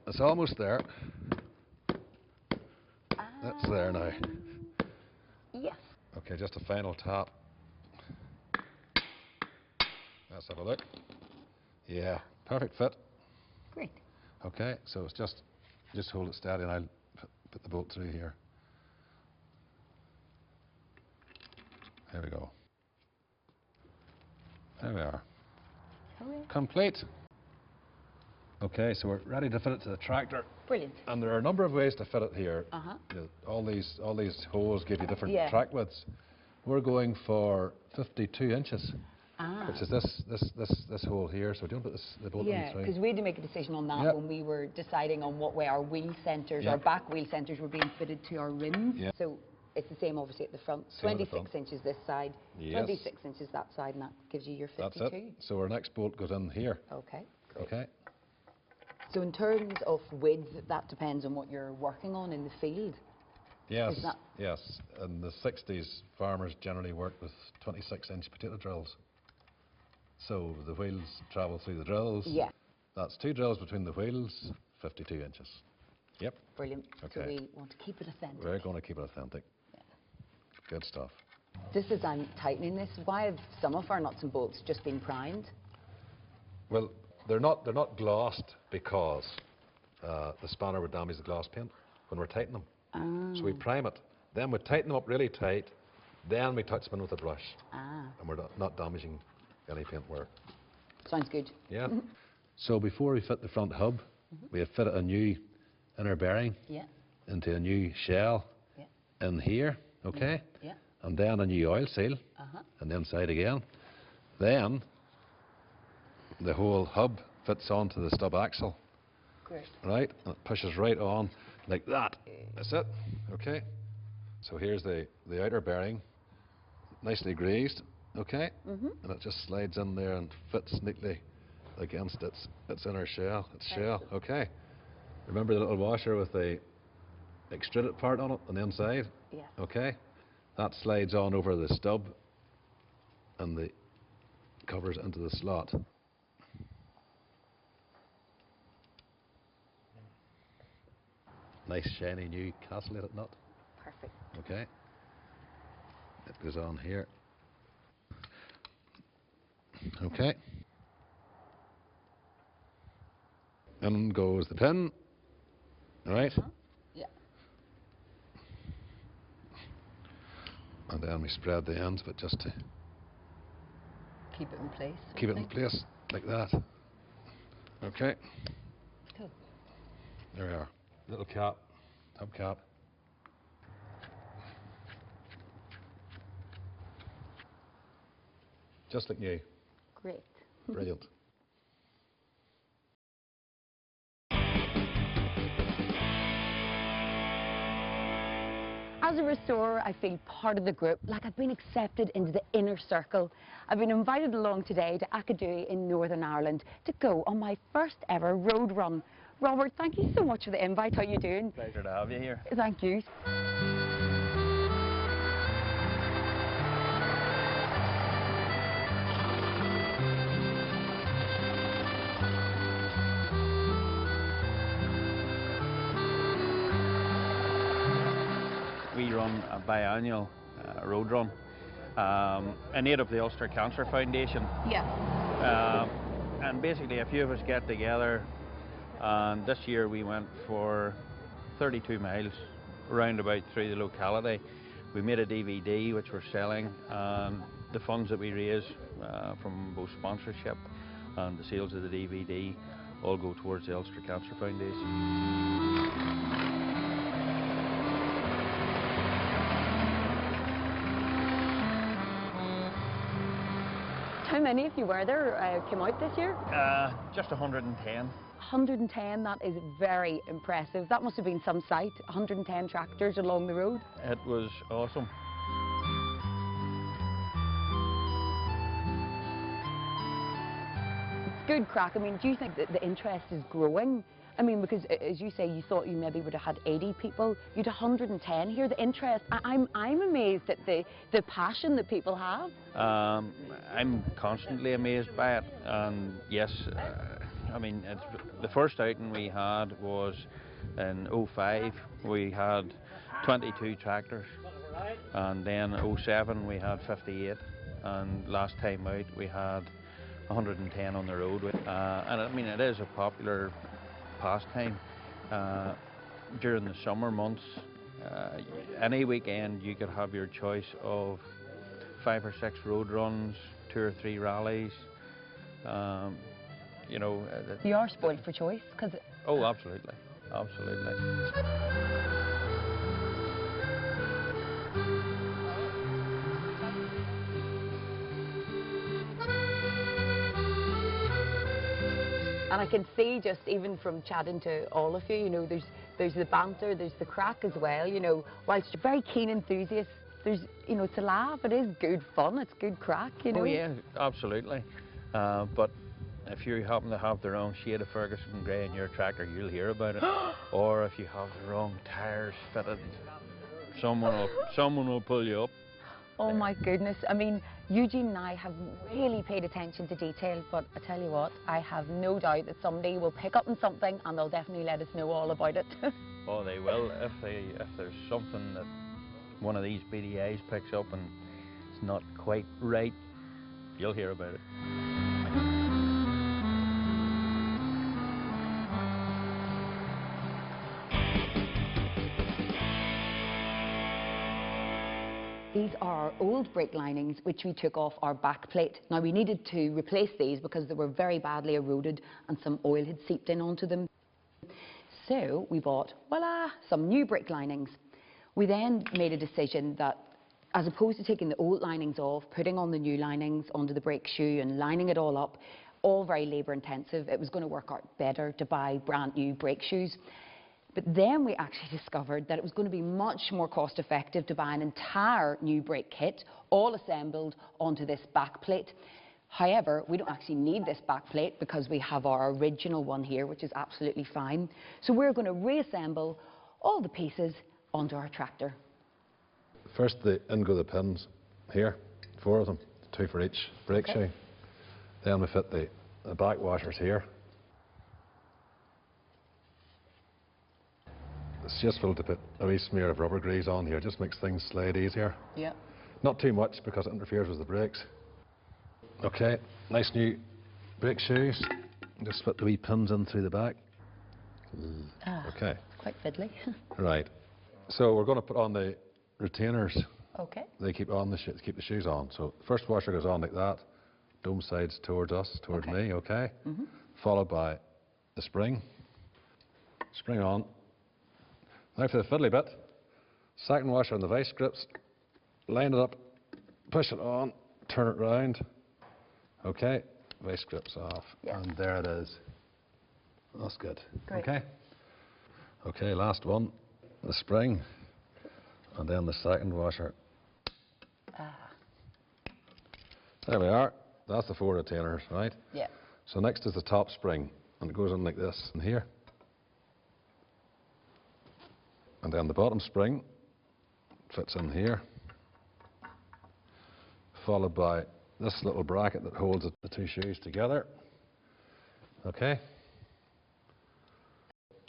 It's almost there. That's there now. Yes. Okay, just a final tap. Let's have a look. Yeah, perfect fit. Great. Okay, so it's just hold it steady and I'll put the bolt through here. There we go. There we are. Hooray. Complete. Okay, so we're ready to fit it to the tractor. Brilliant. And there are a number of ways to fit it here. Uh-huh. All these holes give you different Yeah. track widths. We're going for 52 inches, Ah. which is this hole here. So do you want to put the bolt in Yeah, through? because we had to make a decision on that Yep. when we were deciding on what way our wheel centres, Yep. our back wheel centres were being fitted to our rims. Yep. So it's the same obviously at the front. Same at the 26 front. inches this side, Yes. 26 inches that side, and that gives you your 52. That's it. So our next bolt goes in here. Okay, great. Okay. So in terms of width, that depends on what you're working on in the field. Yes. Is that- Yes. In the 60s, farmers generally worked with 26-inch potato drills. So the wheels travel through the drills. Yeah. That's 2 drills between the wheels, 52 inches. Yep. Brilliant. So Okay. we want to keep it authentic. We're going to keep it authentic. Good stuff. Just as I'm tightening this, why have some of our nuts and bolts just been primed? Well, they're not glossed because the spanner would damage the gloss paint when we're tightening them. So we prime it. Then we tighten them up really tight. Then we touch them in with a brush. Ah, And we're not damaging any paintwork. sounds good. Yeah. So before we fit the front hub, we have fitted a new inner bearing Yeah, into a new shell yeah, in here, okay? yeah. And then a new oil seal Uh-huh. on the inside again. Then the whole hub fits onto the stub axle, Great. right? And it pushes right on like that. That's it, okay? So here's the outer bearing, nicely greased, okay? And it just slides in there and fits neatly against its inner shell, okay? Remember the little washer with the extruded part on it on the inside? Yeah. Okay? That slides on over the stub and the covers into the slot. Nice shiny new castellated nut. Perfect. Okay? It goes on here. Okay? In goes the pin. Alright? Yeah. And then we spread the ends, but just to Keep it in place. keep it in place like that. Okay? Cool. There we are. Little cap, top cap. Just like new. Great. Brilliant. As As a restorer, I feel part of the group, like I've been accepted into the inner circle. I've been invited along today to Acadoo in Northern Ireland to go on my first ever road run. Robert, thank you so much for the invite. How are you doing? Pleasure to have you here. Thank you. We run a biannual road run in aid of the Ulster Cancer Foundation. Yeah. And basically a few of us get together, and this year we went for 32 miles roundabout through the locality. We made a DVD which we're selling, and the funds that we raise from both sponsorship and the sales of the DVD all go towards the Ulster Cancer Foundation. How many of you were there came out this year? Just 110. 110, that is very impressive. That must have been some sight, 110 tractors along the road. It was awesome. It's good crack. I mean, do you think that the interest is growing? I mean, because as you say, you thought you maybe would have had 80 people. You'd 110 here. The interest, I'm amazed at the passion that people have. I'm constantly amazed by it, and yes, I mean, the first outing we had was in 05. We had 22 tractors, and then 07 we had 58, and last time out we had 110 on the road. And I mean, it is a popular pastime. During the summer months, any weekend you could have your choice of 5 or 6 road runs, 2 or 3 rallies. You know, You are spoiled for choice, because... Oh, absolutely, absolutely. And I can see, just even from chatting to all of you, you know, there's the banter, there's the crack as well, you know. Whilst you're very keen enthusiasts, there's, you know, it's a laugh, it is good fun, it's good crack, you know. Oh yeah, absolutely. But if you happen to have the wrong shade of Ferguson grey in your tractor, you'll hear about it. Or if you have the wrong tyres fitted, someone will pull you up. Oh my goodness, I mean, Eugene and I have really paid attention to detail, but I tell you what, I have no doubt that somebody will pick up on something and they'll definitely let us know all about it. Oh, they will. If there's something that one of these BDAs picks up and it's not quite right, you'll hear about it. These are our old brake linings, which we took off our back plate. Now, we needed to replace these because they were very badly eroded and some oil had seeped in onto them. So we bought, voila, some new brake linings. We then made a decision that, as opposed to taking the old linings off, putting on the new linings onto the brake shoe and lining it all up, all very labour intensive, it was going to work out better to buy brand new brake shoes. But then we actually discovered that it was going to be much more cost effective to buy an entire new brake kit, all assembled onto this back plate. However, we don't actually need this back plate because we have our original one here, which is absolutely fine. So we're going to reassemble all the pieces onto our tractor. First, in go the pins here, 4 of them, 2 for each brake shoe. Then we fit the back washers here. It's useful to put a wee smear of rubber grease on here, just makes things slide easier. Yeah. Not too much because it interferes with the brakes. Okay, nice new brake shoes. Just put the wee pins in through the back. Okay. It's quite fiddly. Right. So we're going to put on the retainers. Okay. They keep on the keep the shoes on. So the first washer goes on like that, dome sides towards us, towards me, okay? Followed by the spring. Spring on. Now for the fiddly bit. Second washer on the vice grips. Line it up, push it on, turn it round. Okay, vice grips off. Yeah. And there it is. That's good. Great. Okay. Okay, last one. The spring. and then the second washer. There we are. That's the 4 retainers, right? Yeah. So next is the top spring, and it goes in like this in here. And then the bottom spring fits in here, followed by this little bracket that holds the two shoes together. Okay?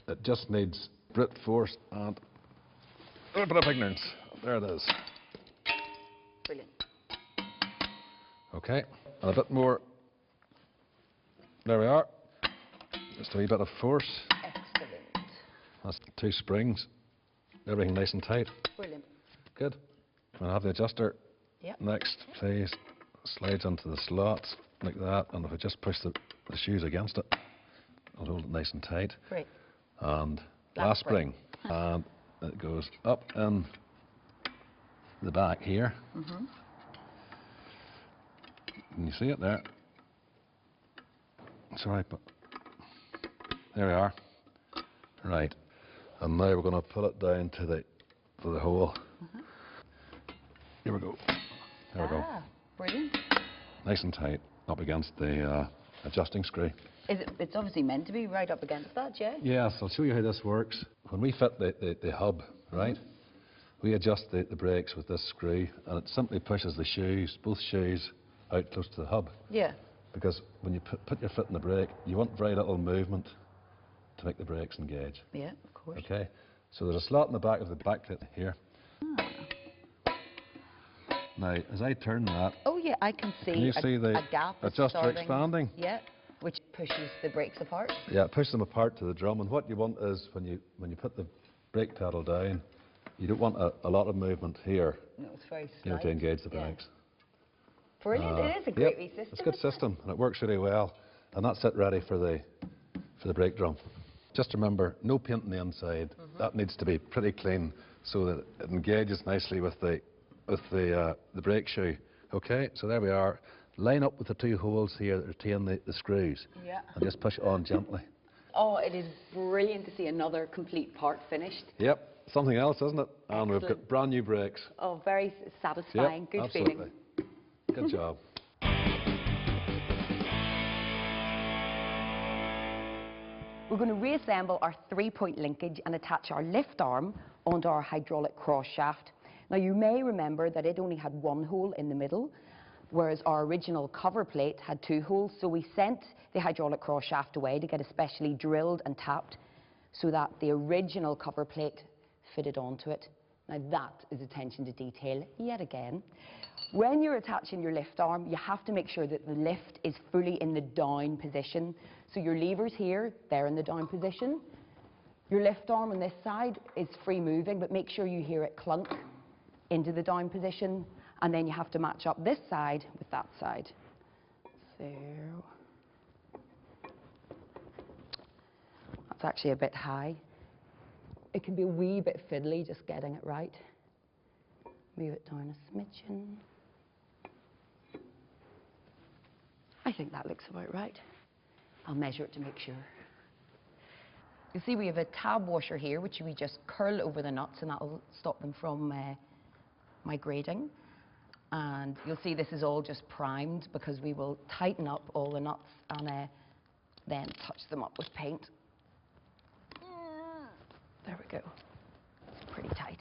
It just needs brute force and a little bit of ignorance. There it is. Brilliant. Okay, and a bit more. There we are. Just a wee bit of force. Excellent. That's 2 springs. Everything nice and tight. Brilliant. Good. And I have the adjuster. Yep. Next, please, slides into the slots like that, and if I just push the shoes against it, I'll hold it nice and tight. Great. And last spring, and it goes up in the back here. Can you see it there? Sorry, but there we are. Right, and now we're going to pull it down to the hole. Here we go. There we go. Brilliant. Nice and tight up against the adjusting screw. It's obviously meant to be right up against that, yeah? Yes, I'll show you how this works. When we fit the hub, right, we adjust the brakes with this screw, and it simply pushes the shoes, both shoes, out close to the hub. Yeah. Because when you put your foot in the brake, you want very little movement to make the brakes engage. Yeah, of course. Okay, so there's a slot in the back of the backplate here. Now, as I turn that, Oh yeah, I can see, can you see the a gap is adjuster starting. expanding? Yeah, which pushes the brakes apart. Yeah, push them apart to the drum, and what you want is when you put the brake pedal down, you don't want a lot of movement here, No, it's very you know, slight. to engage the Yeah. brakes. Brilliant, it is a great wee system. It's a good system, and it works really well, and that's it ready for the brake drum. Just remember, no paint on the inside. That needs to be pretty clean so that it engages nicely with the brake shoe. Okay, so there we are. Line up with the 2 holes here that retain the screws, Yeah. and just push it on gently. Oh, it is brilliant to see another complete part finished. Yep, something else, isn't it? And we've got Excellent. brand new brakes. Oh, very satisfying, Yep, good absolutely. feeling. Good job. We're going to reassemble our 3-point linkage and attach our lift arm onto our hydraulic cross shaft. Now you may remember that it only had 1 hole in the middle, whereas our original cover plate had 2 holes, so we sent the hydraulic cross shaft away to get it specially drilled and tapped so that the original cover plate fitted onto it. Now that is attention to detail yet again. When you're attaching your lift arm, you have to make sure that the lift is fully in the down position. So your levers here, they're in the down position. Your lift arm on this side is free moving, but make sure you hear it clunk into the down position, and then you have to match up this side with that side. So that's actually a bit high. It can be a wee bit fiddly just getting it right. Move it down a smidgen. I think that looks about right. I'll measure it to make sure. You see we have a tab washer here, which we just curl over the nuts, and that'll stop them from migrating. And you'll see this is all just primed because we will tighten up all the nuts and then touch them up with paint. There we go. It's pretty tight.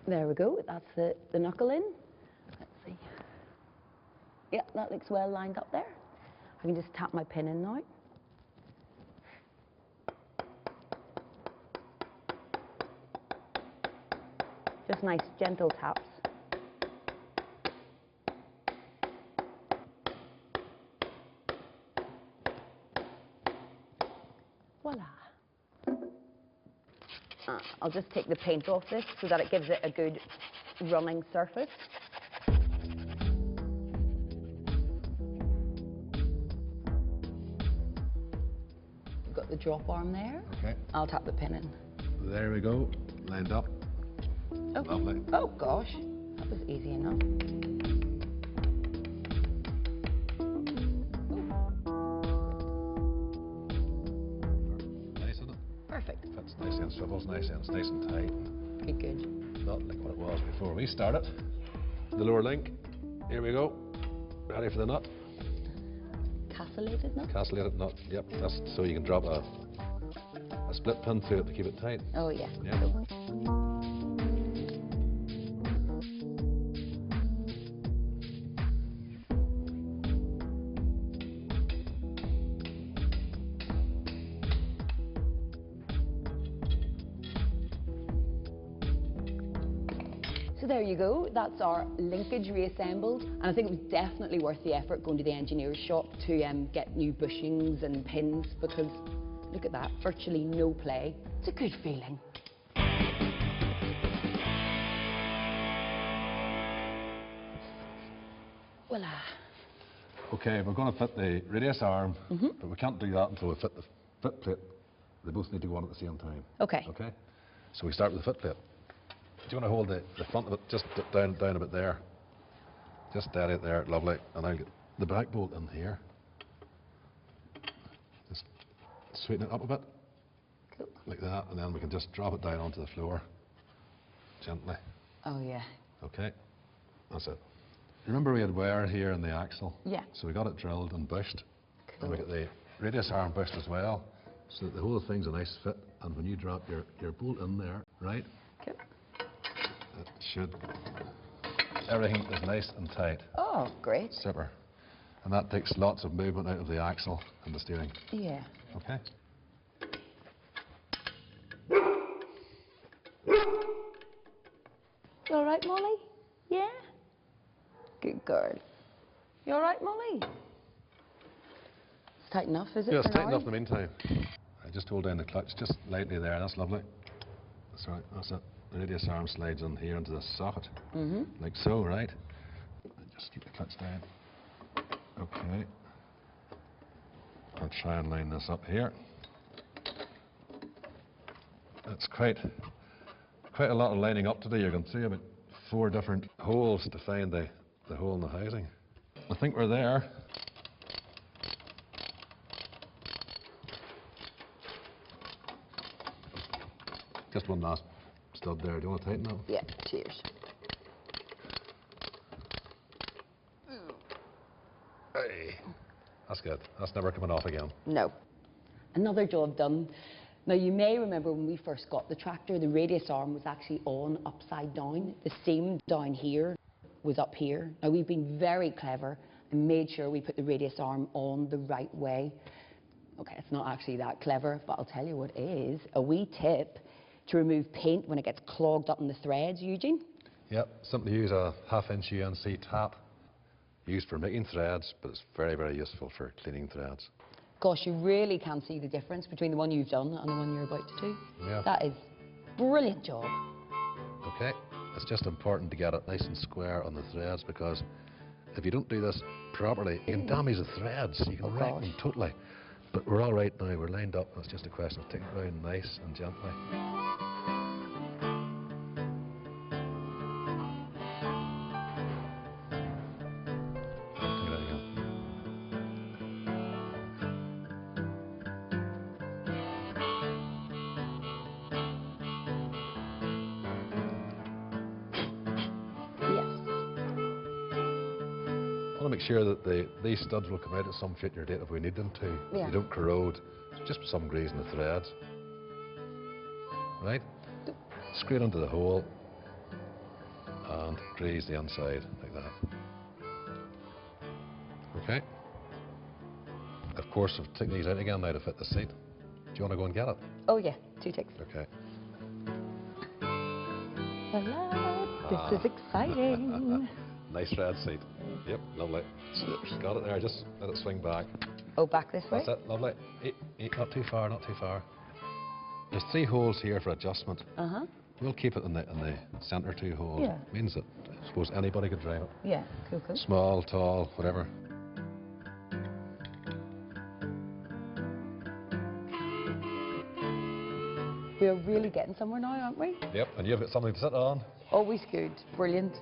There we go, that's the knuckle in. Let's see. Yeah, that looks well lined up there. I can just tap my pin in now. Just nice gentle taps. Voila. I'll just take the paint off this so that it gives it a good running surface. We've got the drop arm there. Okay. I'll tap the pin in. There we go. Lined up. Oh, Lovely. oh gosh, that was easy enough. Perfect. Fits nicely and swivels nicely and it's nice and tight. Good, good. Not like what it was before we started. The lower link, here we go. Ready for the nut. Castellated nut? Castellated nut, yep. That's so you can drop a split pin through it to keep it tight. Oh, yeah. Yeah. Cool. So there you go, that's our linkage reassembled, and I think it was definitely worth the effort going to the engineer's shop to get new bushings and pins, because look at that, virtually no play. It's a good feeling. Voila. Okay, we're going to fit the radius arm, but we can't do that until we fit the fit plate. They both need to go on at the same time. Okay. Okay? So we start with the fit plate. Do you want to hold the front of it just down a bit there? Just steady it there, lovely. And I'll get the back bolt in here. Just sweeten it up a bit. Cool. Like that, and then we can just drop it down onto the floor. Gently. Oh, yeah. Okay? That's it. Remember we had wear here in the axle? Yeah. So we got it drilled and bushed. Cool. And we got the radius arm bushed as well, so that the whole thing's a nice fit. And when you drop your bolt in there, right? Cool. It should. Everything is nice and tight. Oh, great. Super. And that takes lots of movement out of the axle and the steering. Yeah. Okay? You all right, Molly? Yeah? Good girl. You all right, Molly? It's tight enough, is it? Yeah, it's for tight now? enough in the meantime. I just hold down the clutch just lightly there. That's lovely. That's right. That's it. The radius arm slides in here into the socket. Like so, right? And just keep the clutch down. Okay. I'll try and line this up here. It's quite a lot of lining up to do. You can see about 4 different holes to find the hole in the housing. I think we're there. Just one last stud there. Do you want to tighten that? Yeah, cheers. Hey, that's good. That's never coming off again. No. Another job done. Now, you may remember when we first got the tractor, the radius arm was actually on upside down. The seam down here was up here. Now, we've been very clever and made sure we put the radius arm on the right way. Okay, it's not actually that clever, but I'll tell you what is. A wee tip to remove paint when it gets clogged up in the threads, Eugene. Yep, simply use a 1/2" UNC tap. Used for making threads, but it's very, very useful for cleaning threads. Gosh, you really can see the difference between the one you've done and the one you're about to do. Yeah. That is brilliant job. Okay, it's just important to get it nice and square on the threads, because if you don't do this properly, you can damage the threads. You can wreck them totally. But we're all right now. We're lined up. It's just a question of taking it around nice and gently. Take it out again. I want to make sure that these studs will come out at some future date if we need them to. Yeah. They don't corrode. It's just some grease in the threads. Right? Screw it into the hole and grease the inside like that. Okay? Of course, I've taken these out again now to fit the seat. Do you want to go and get it? Oh yeah, 2 ticks. Okay. Voila, this is exciting. Nice thread seat. Yep, lovely. Cheers. Got it there, just let it swing back. Oh, back this way? That's it, lovely. Not too far, not too far. There's 3 holes here for adjustment. Uh-huh. We'll keep it in the centre 2 holes. Yeah. Means that I suppose anybody could drive it. Yeah, cool, cool. Small, tall, whatever. We are really getting somewhere now, aren't we? Yep, and you've got something to sit on. Always good. Brilliant.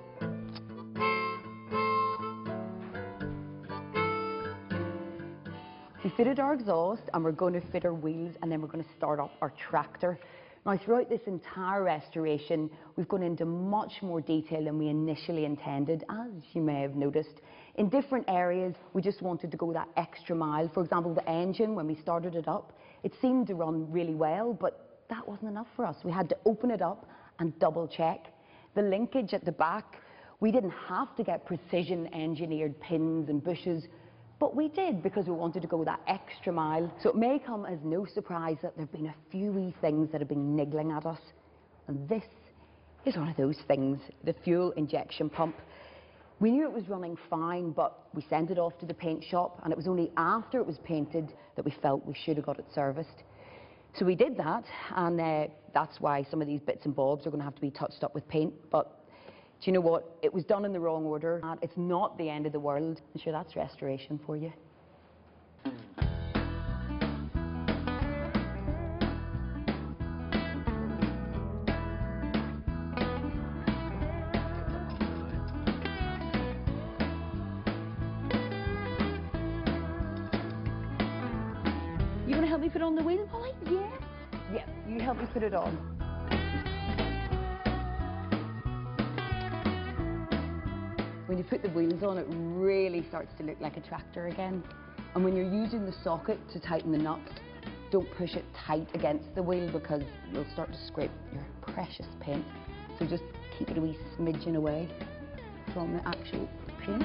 We fitted our exhaust and we're going to fit our wheels and then we're going to start up our tractor. Now throughout this entire restoration we've gone into much more detail than we initially intended, as you may have noticed. In different areas we just wanted to go that extra mile. For example, the engine, when we started it up, it seemed to run really well, but that wasn't enough for us. We had to open it up and double check. The linkage at the back, we didn't have to get precision engineered pins and bushes, but we did because we wanted to go that extra mile. So it may come as no surprise that there have been a few wee things that have been niggling at us. And this is one of those things, the fuel injection pump. We knew it was running fine, but we sent it off to the paint shop, and it was only after it was painted that we felt we should have got it serviced. So we did that, and that's why some of these bits and bobs are going to have to be touched up with paint. But do you know what? It was done in the wrong order. It's not the end of the world. I'm sure that's restoration for you. You want to help me put on the wheel, Polly? Yeah? Yeah, you help me put it on. When you put the wheels on, it really starts to look like a tractor again. And when you're using the socket to tighten the nuts, don't push it tight against the wheel because you'll start to scrape your precious paint. So just keep it a wee smidgen away from the actual paint.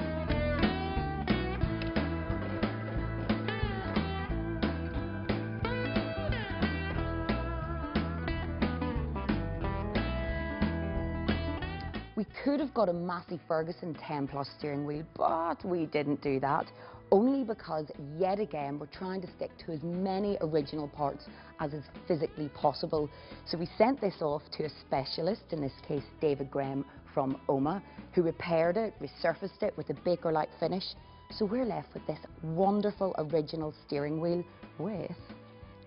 We could have got a Massey Ferguson 10 Plus steering wheel, but we didn't do that, only because yet again we're trying to stick to as many original parts as is physically possible. So we sent this off to a specialist, in this case David Graham from OMA, who repaired it, resurfaced it with a baker-like finish. So we're left with this wonderful original steering wheel with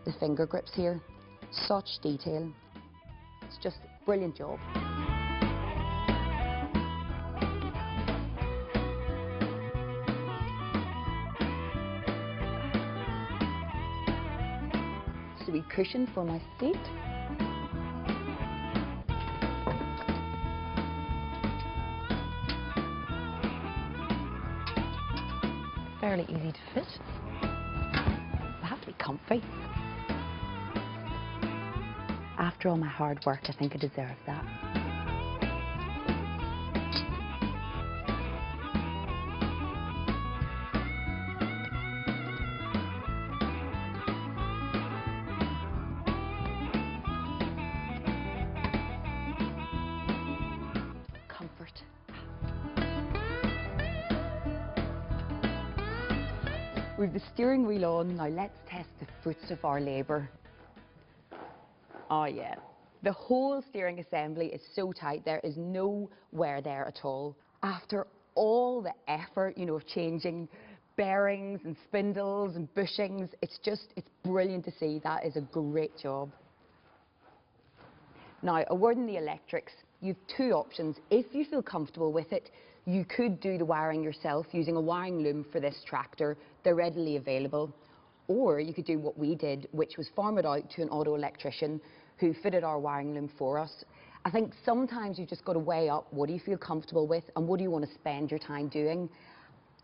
the finger grips here. Such detail. It's just a brilliant job. Wee cushion for my seat. Fairly easy to fit. They have to be comfy. After all my hard work, I think I deserve that. We've the steering wheel on, now let's test the fruits of our labour. Oh yeah, the whole steering assembly is so tight, there is no wear there at all. After all the effort, you know, of changing bearings and spindles and bushings, it's brilliant to see. That is a great job. Now, a word on the electrics. You've two options. If you feel comfortable with it, you could do the wiring yourself using a wiring loom for this tractor. They're readily available. Or you could do what we did, which was farm it out to an auto electrician who fitted our wiring loom for us. I think sometimes you've just got to weigh up what do you feel comfortable with and what do you want to spend your time doing.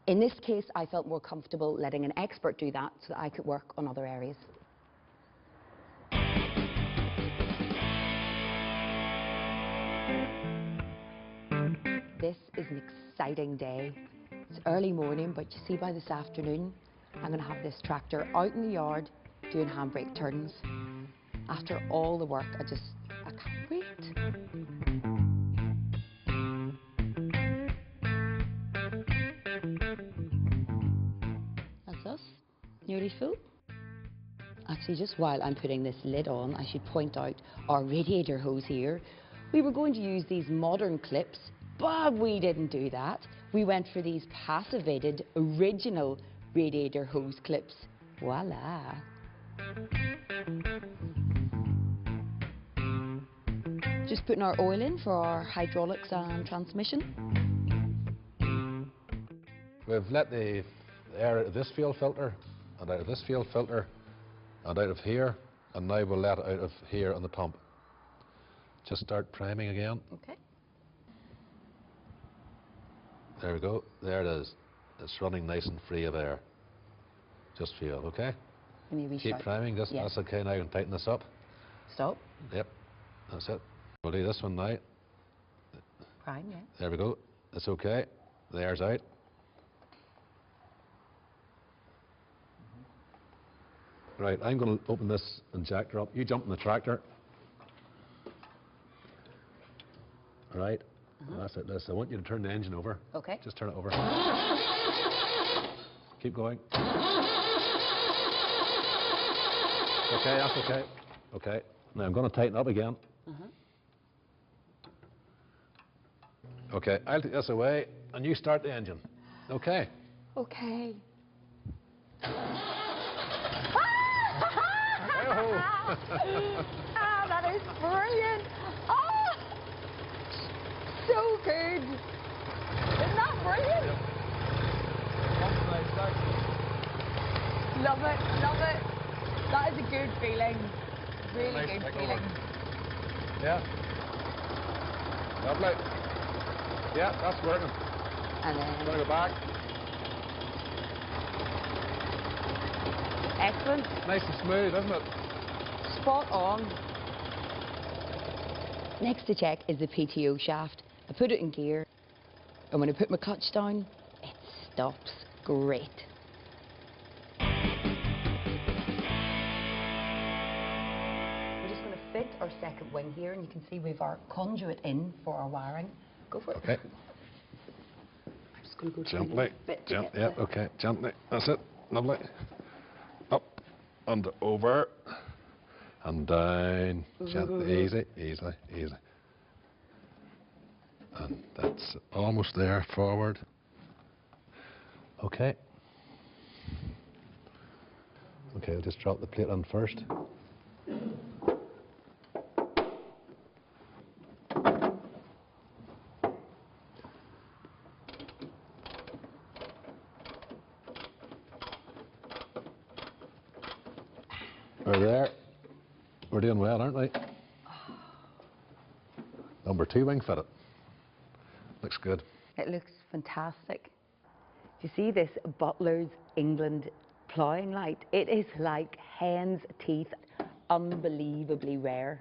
In this case, I felt more comfortable letting an expert do that so that I could work on other areas. This is an exciting day. It's early morning, but you see by this afternoon, I'm going to have this tractor out in the yard doing handbrake turns. After all the work, I can't wait. That's us, nearly full. Actually, just while I'm putting this lid on, I should point out our radiator hose here. We were going to use these modern clips, but we didn't do that. We went for these passivated, original radiator hose clips. Voila. Just putting our oil in for our hydraulics and transmission. We've let the air out of this fuel filter, and it out of this fuel filter and out of here, and now we'll let it out of here on the pump. Just start priming again. Okay. There we go. There it is. It's running nice and free of air. Just fuel, okay? Give me a wee Keep shout. priming. This, Yeah. That's okay. Now you can tighten this up. Stop. Yep, that's it. We'll do this one now. Prime, yeah. There we go. It's okay. The air's out. Right, I'm going to open this injector up. You jump in the tractor. All right, that's it. I want you to turn the engine over. Okay. Just turn it over. Keep going. Okay, that's okay. Okay. Now I'm going to tighten up again. Okay, I'll take this away and you start the engine. Okay. Okay. Ah, that is brilliant. Ah, so good. Isn't that brilliant? Love it, love it. That is a good feeling. Really Nice good takeover. feeling. Yeah. Lovely. Yeah, that's working. And then, Gonna go back. excellent. Nice and smooth, isn't it? Spot on. Next to check is the PTO shaft. I put it in gear, and when I put my clutch down, it stops great. We're just going to fit our second wing here, and you can see we've our conduit in for our wiring. Go for it. Okay. I'm just going to go down Gently. a bit to Gently. get Yeah, okay. Gently. That's it. Lovely. Up and over and down. Gently. Easy, easily, easy. And that's almost there. Forward. Okay. Okay, I'll just drop the plate on first. We're there. We're doing well, aren't we? Number 2 wing fitted. Looks good. It looks fantastic. Do you see this Butler's England ploughing light? It is like hen's teeth, unbelievably rare.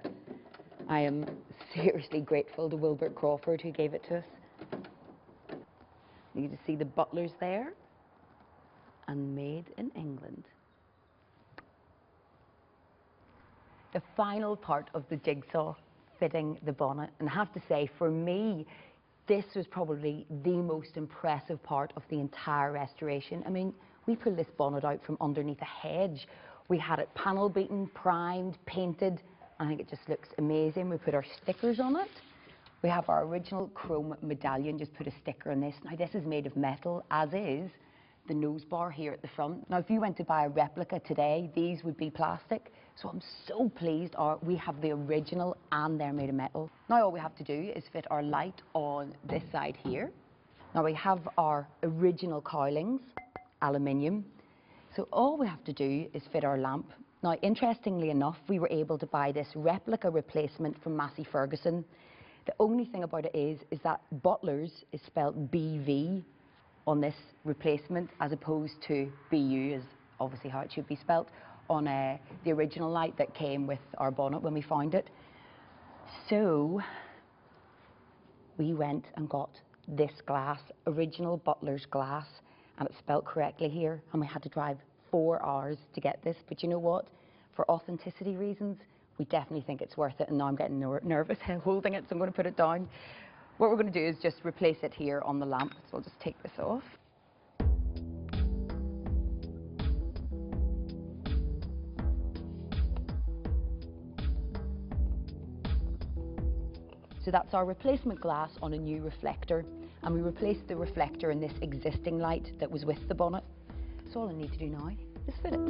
I am seriously grateful to Wilbert Crawford who gave it to us. You can see the Butlers there, and made in England. The final part of the jigsaw, fitting the bonnet. And I have to say, for me, this was probably the most impressive part of the entire restoration. I mean, we pulled this bonnet out from underneath a hedge. We had it panel beaten, primed, painted. I think it just looks amazing. We put our stickers on it. We have our original chrome medallion, just put a sticker on this. Now this is made of metal, as is the nose bar here at the front. Now if you went to buy a replica today, these would be plastic. So I'm so pleased we have the original and they're made of metal. Now all we have to do is fit our light on this side here. Now we have our original cowlings, aluminium. So all we have to do is fit our lamp. Now interestingly enough, we were able to buy this replica replacement from Massey Ferguson. The only thing about it is that Butler's is spelled BV on this replacement as opposed to BU, is obviously how it should be spelt, on the original light that came with our bonnet when we found it. So we went and got this glass, original Butler's glass, and it's spelt correctly here, and we had to drive 4 hours to get this. But you know what? For authenticity reasons, we definitely think it's worth it, and now I'm getting nervous holding it, so I'm going to put it down. What we're going to do is just replace it here on the lamp, so I'll just take this off. So that's our replacement glass on a new reflector, and we replaced the reflector in this existing light that was with the bonnet. So all I need to do now is fit it.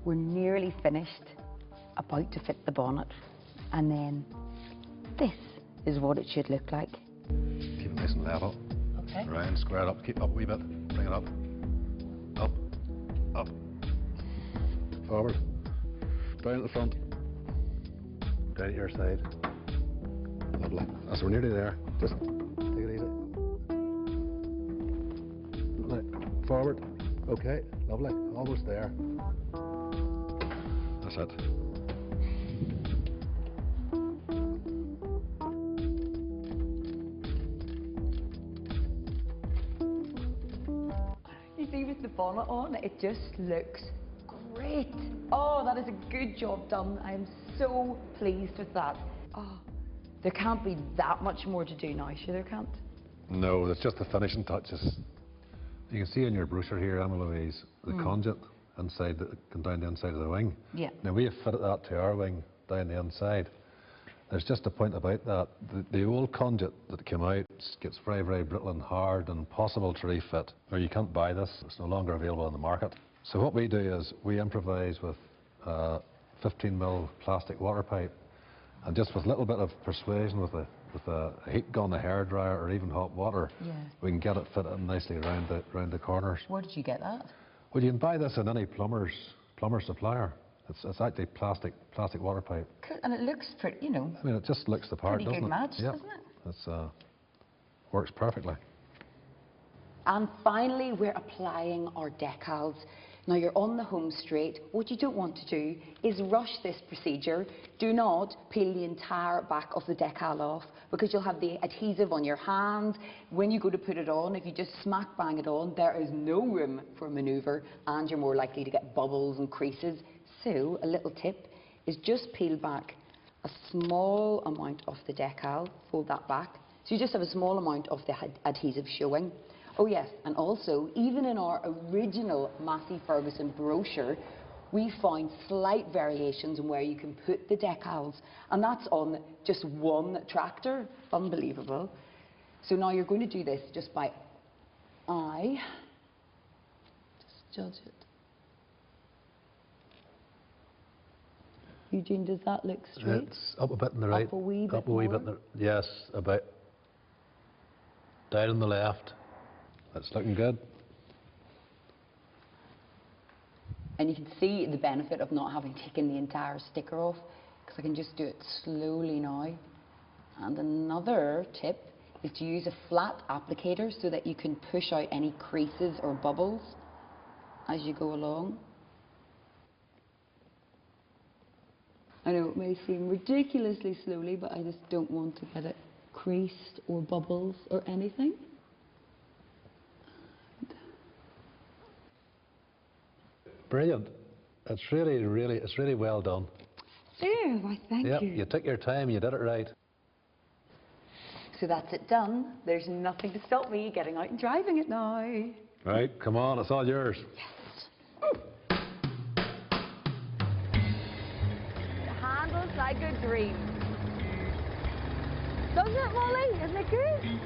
We're nearly finished, about to fit the bonnet. And then this is what it should look like. Keep it nice and level. Okay. Round, square it up, keep it up a wee bit. Bring it up. Up. Up. Forward. Down at the front. Down at your side. Lovely. That's we're nearly there. Just take it easy. Right. Forward. Okay. Lovely. Almost there. That's it. You see, with the bonnet on, it just looks great. Oh, that is a good job done. I am so pleased with that. Oh, there can't be that much more to do now, sure there can't? No, it's just the finishing touches. You can see in your brochure here, Emma Louise, the conduit inside, down the inside of the wing. Yeah. Now we have fitted that to our wing down the inside. There's just a point about that. The old conduit that came out gets very, very brittle and hard and impossible to refit. Or you can't buy this, it's no longer available on the market. So what we do is we improvise with 15mm plastic water pipe, and just with a little bit of persuasion with a heat gun, a hairdryer, or even hot water, we can get it fitted nicely around the corners. Where did you get that? Well, you can buy this in any plumber supplier. It's actually plastic water pipe. Cool. And it looks pretty, you know. I mean, it just looks the part, Pretty doesn't good it? match, Yep. doesn't it? It's works perfectly. And finally, we're applying our decals. Now you're on the home straight. What you don't want to do is rush this procedure. Do not peel the entire back of the decal off, because you'll have the adhesive on your hand. When you go to put it on, if you just smack bang it on, there is no room for manoeuvre, and you're more likely to get bubbles and creases. So a little tip is just peel back a small amount of the decal, fold that back. So you just have a small amount of the adhesive showing. Oh yes, and also, even in our original Massey Ferguson brochure, we found slight variations in where you can put the decals, and that's on just one tractor. Unbelievable. So now you're going to do this just by eye. Just judge it. Eugene, does that look straight? It's up a bit on the right. Up a wee bit Up a wee bit. more? Yes, about. Down on the left. That's looking good. And you can see the benefit of not having taken the entire sticker off, because I can just do it slowly now. And another tip is to use a flat applicator so that you can push out any creases or bubbles as you go along. I know it may seem ridiculously slowly, but I just don't want to get it creased or bubbles or anything. Brilliant. It's really well done. Oh, why thank Yep, you. you took your time, you did it right. So that's it done. There's nothing to stop me getting out and driving it now. Right, come on, it's all yours. The handles like a dream. Doesn't it, Molly? Isn't it good?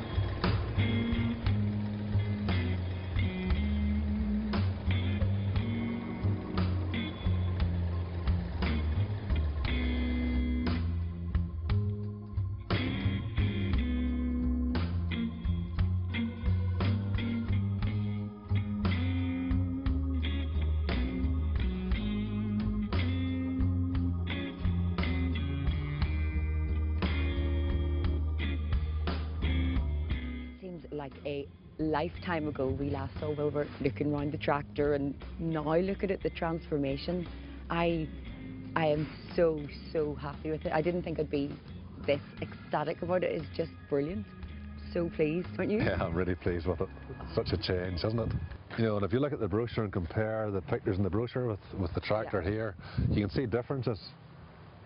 Like a lifetime ago we last saw Wilbert looking around the tractor, and now look at it, the transformation. I am so happy with it. I didn't think I'd be this ecstatic about it. It's just brilliant. So pleased, aren't you? Yeah, I'm really pleased with it. Such a change, isn't it? You know, and if you look at the brochure and compare the pictures in the brochure with the tractor here, you can see differences.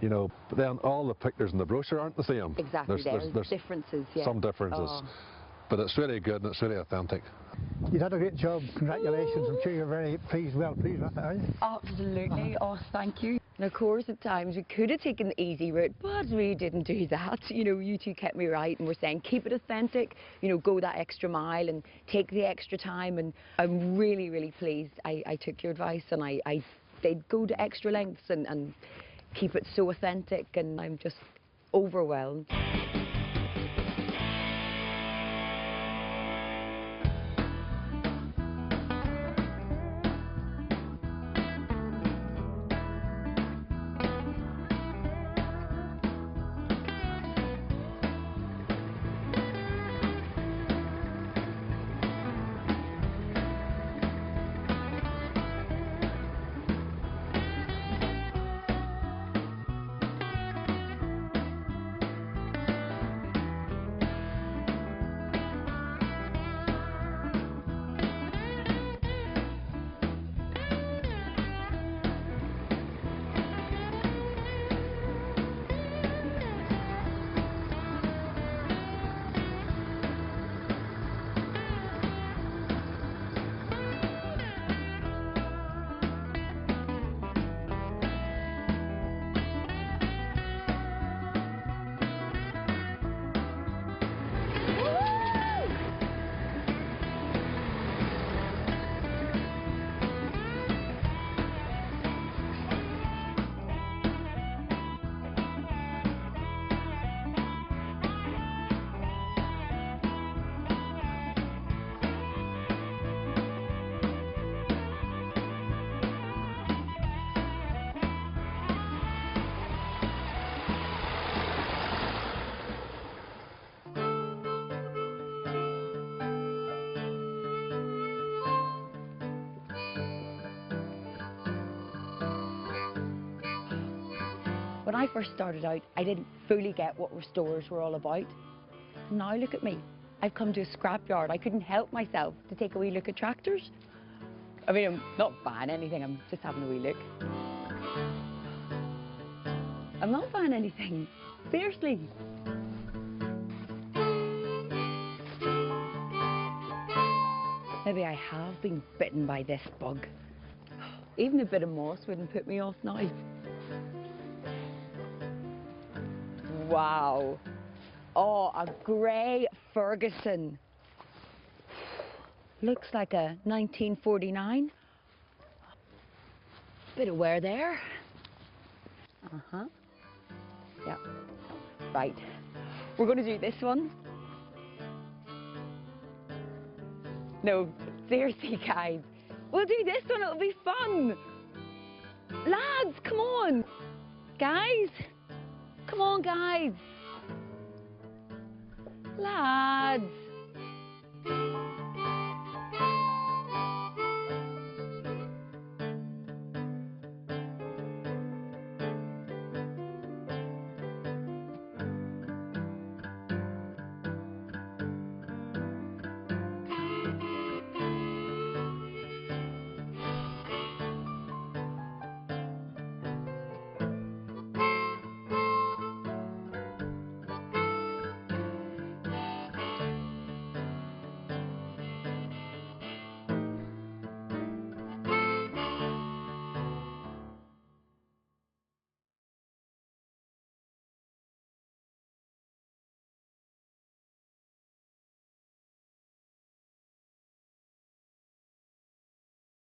You know, but then all the pictures in the brochure aren't the same. Exactly, there's differences, yeah. Some differences. Oh. But it's really good and it's really authentic. You did a great job. Congratulations. I'm sure you're very pleased with it, are you? Absolutely. Oh, thank you. And of course, at times we could have taken the easy route, but we didn't do that. You know, you two kept me right and were saying, keep it authentic, you know, go that extra mile and take the extra time. And I'm really pleased I took your advice, and I they'd go to extra lengths and keep it so authentic, and I'm just overwhelmed. When I first started out, I didn't fully get what restorers were all about. Now look at me. I've come to a scrapyard. I couldn't help myself to take a wee look at tractors. I mean, I'm not buying anything, I'm just having a wee look. I'm not buying anything, seriously. Maybe I have been bitten by this bug. Even a bit of moss wouldn't put me off now. Wow. Oh, a grey Ferguson. Looks like a 1949. Bit of wear there. Uh-huh. Yeah. Right. We're going to do this one. No, seriously, guys. We'll do this one. It'll be fun. Lads, come on. Guys. Come on, guys. Lads.